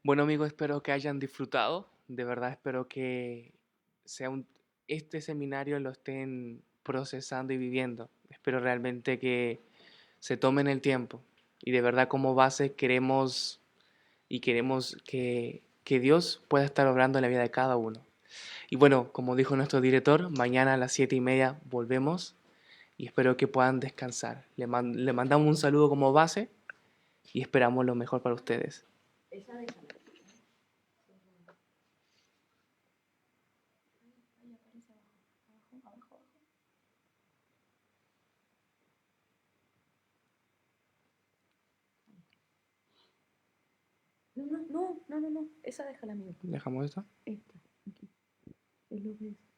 [SPEAKER 1] Bueno amigos, espero que hayan disfrutado. De verdad espero que sea este seminario lo estén procesando y viviendo. Espero realmente que se tomen el tiempo. Y de verdad como base queremos que Dios pueda estar obrando en la vida de cada uno. Y bueno, como dijo nuestro director, mañana a las 7:30 volvemos y espero que puedan descansar. Le mandamos un saludo como base y esperamos lo mejor para ustedes.
[SPEAKER 3] No, esa déjala, amigo.
[SPEAKER 1] ¿Dejamos esto?
[SPEAKER 3] Esta, aquí. Es lo que es.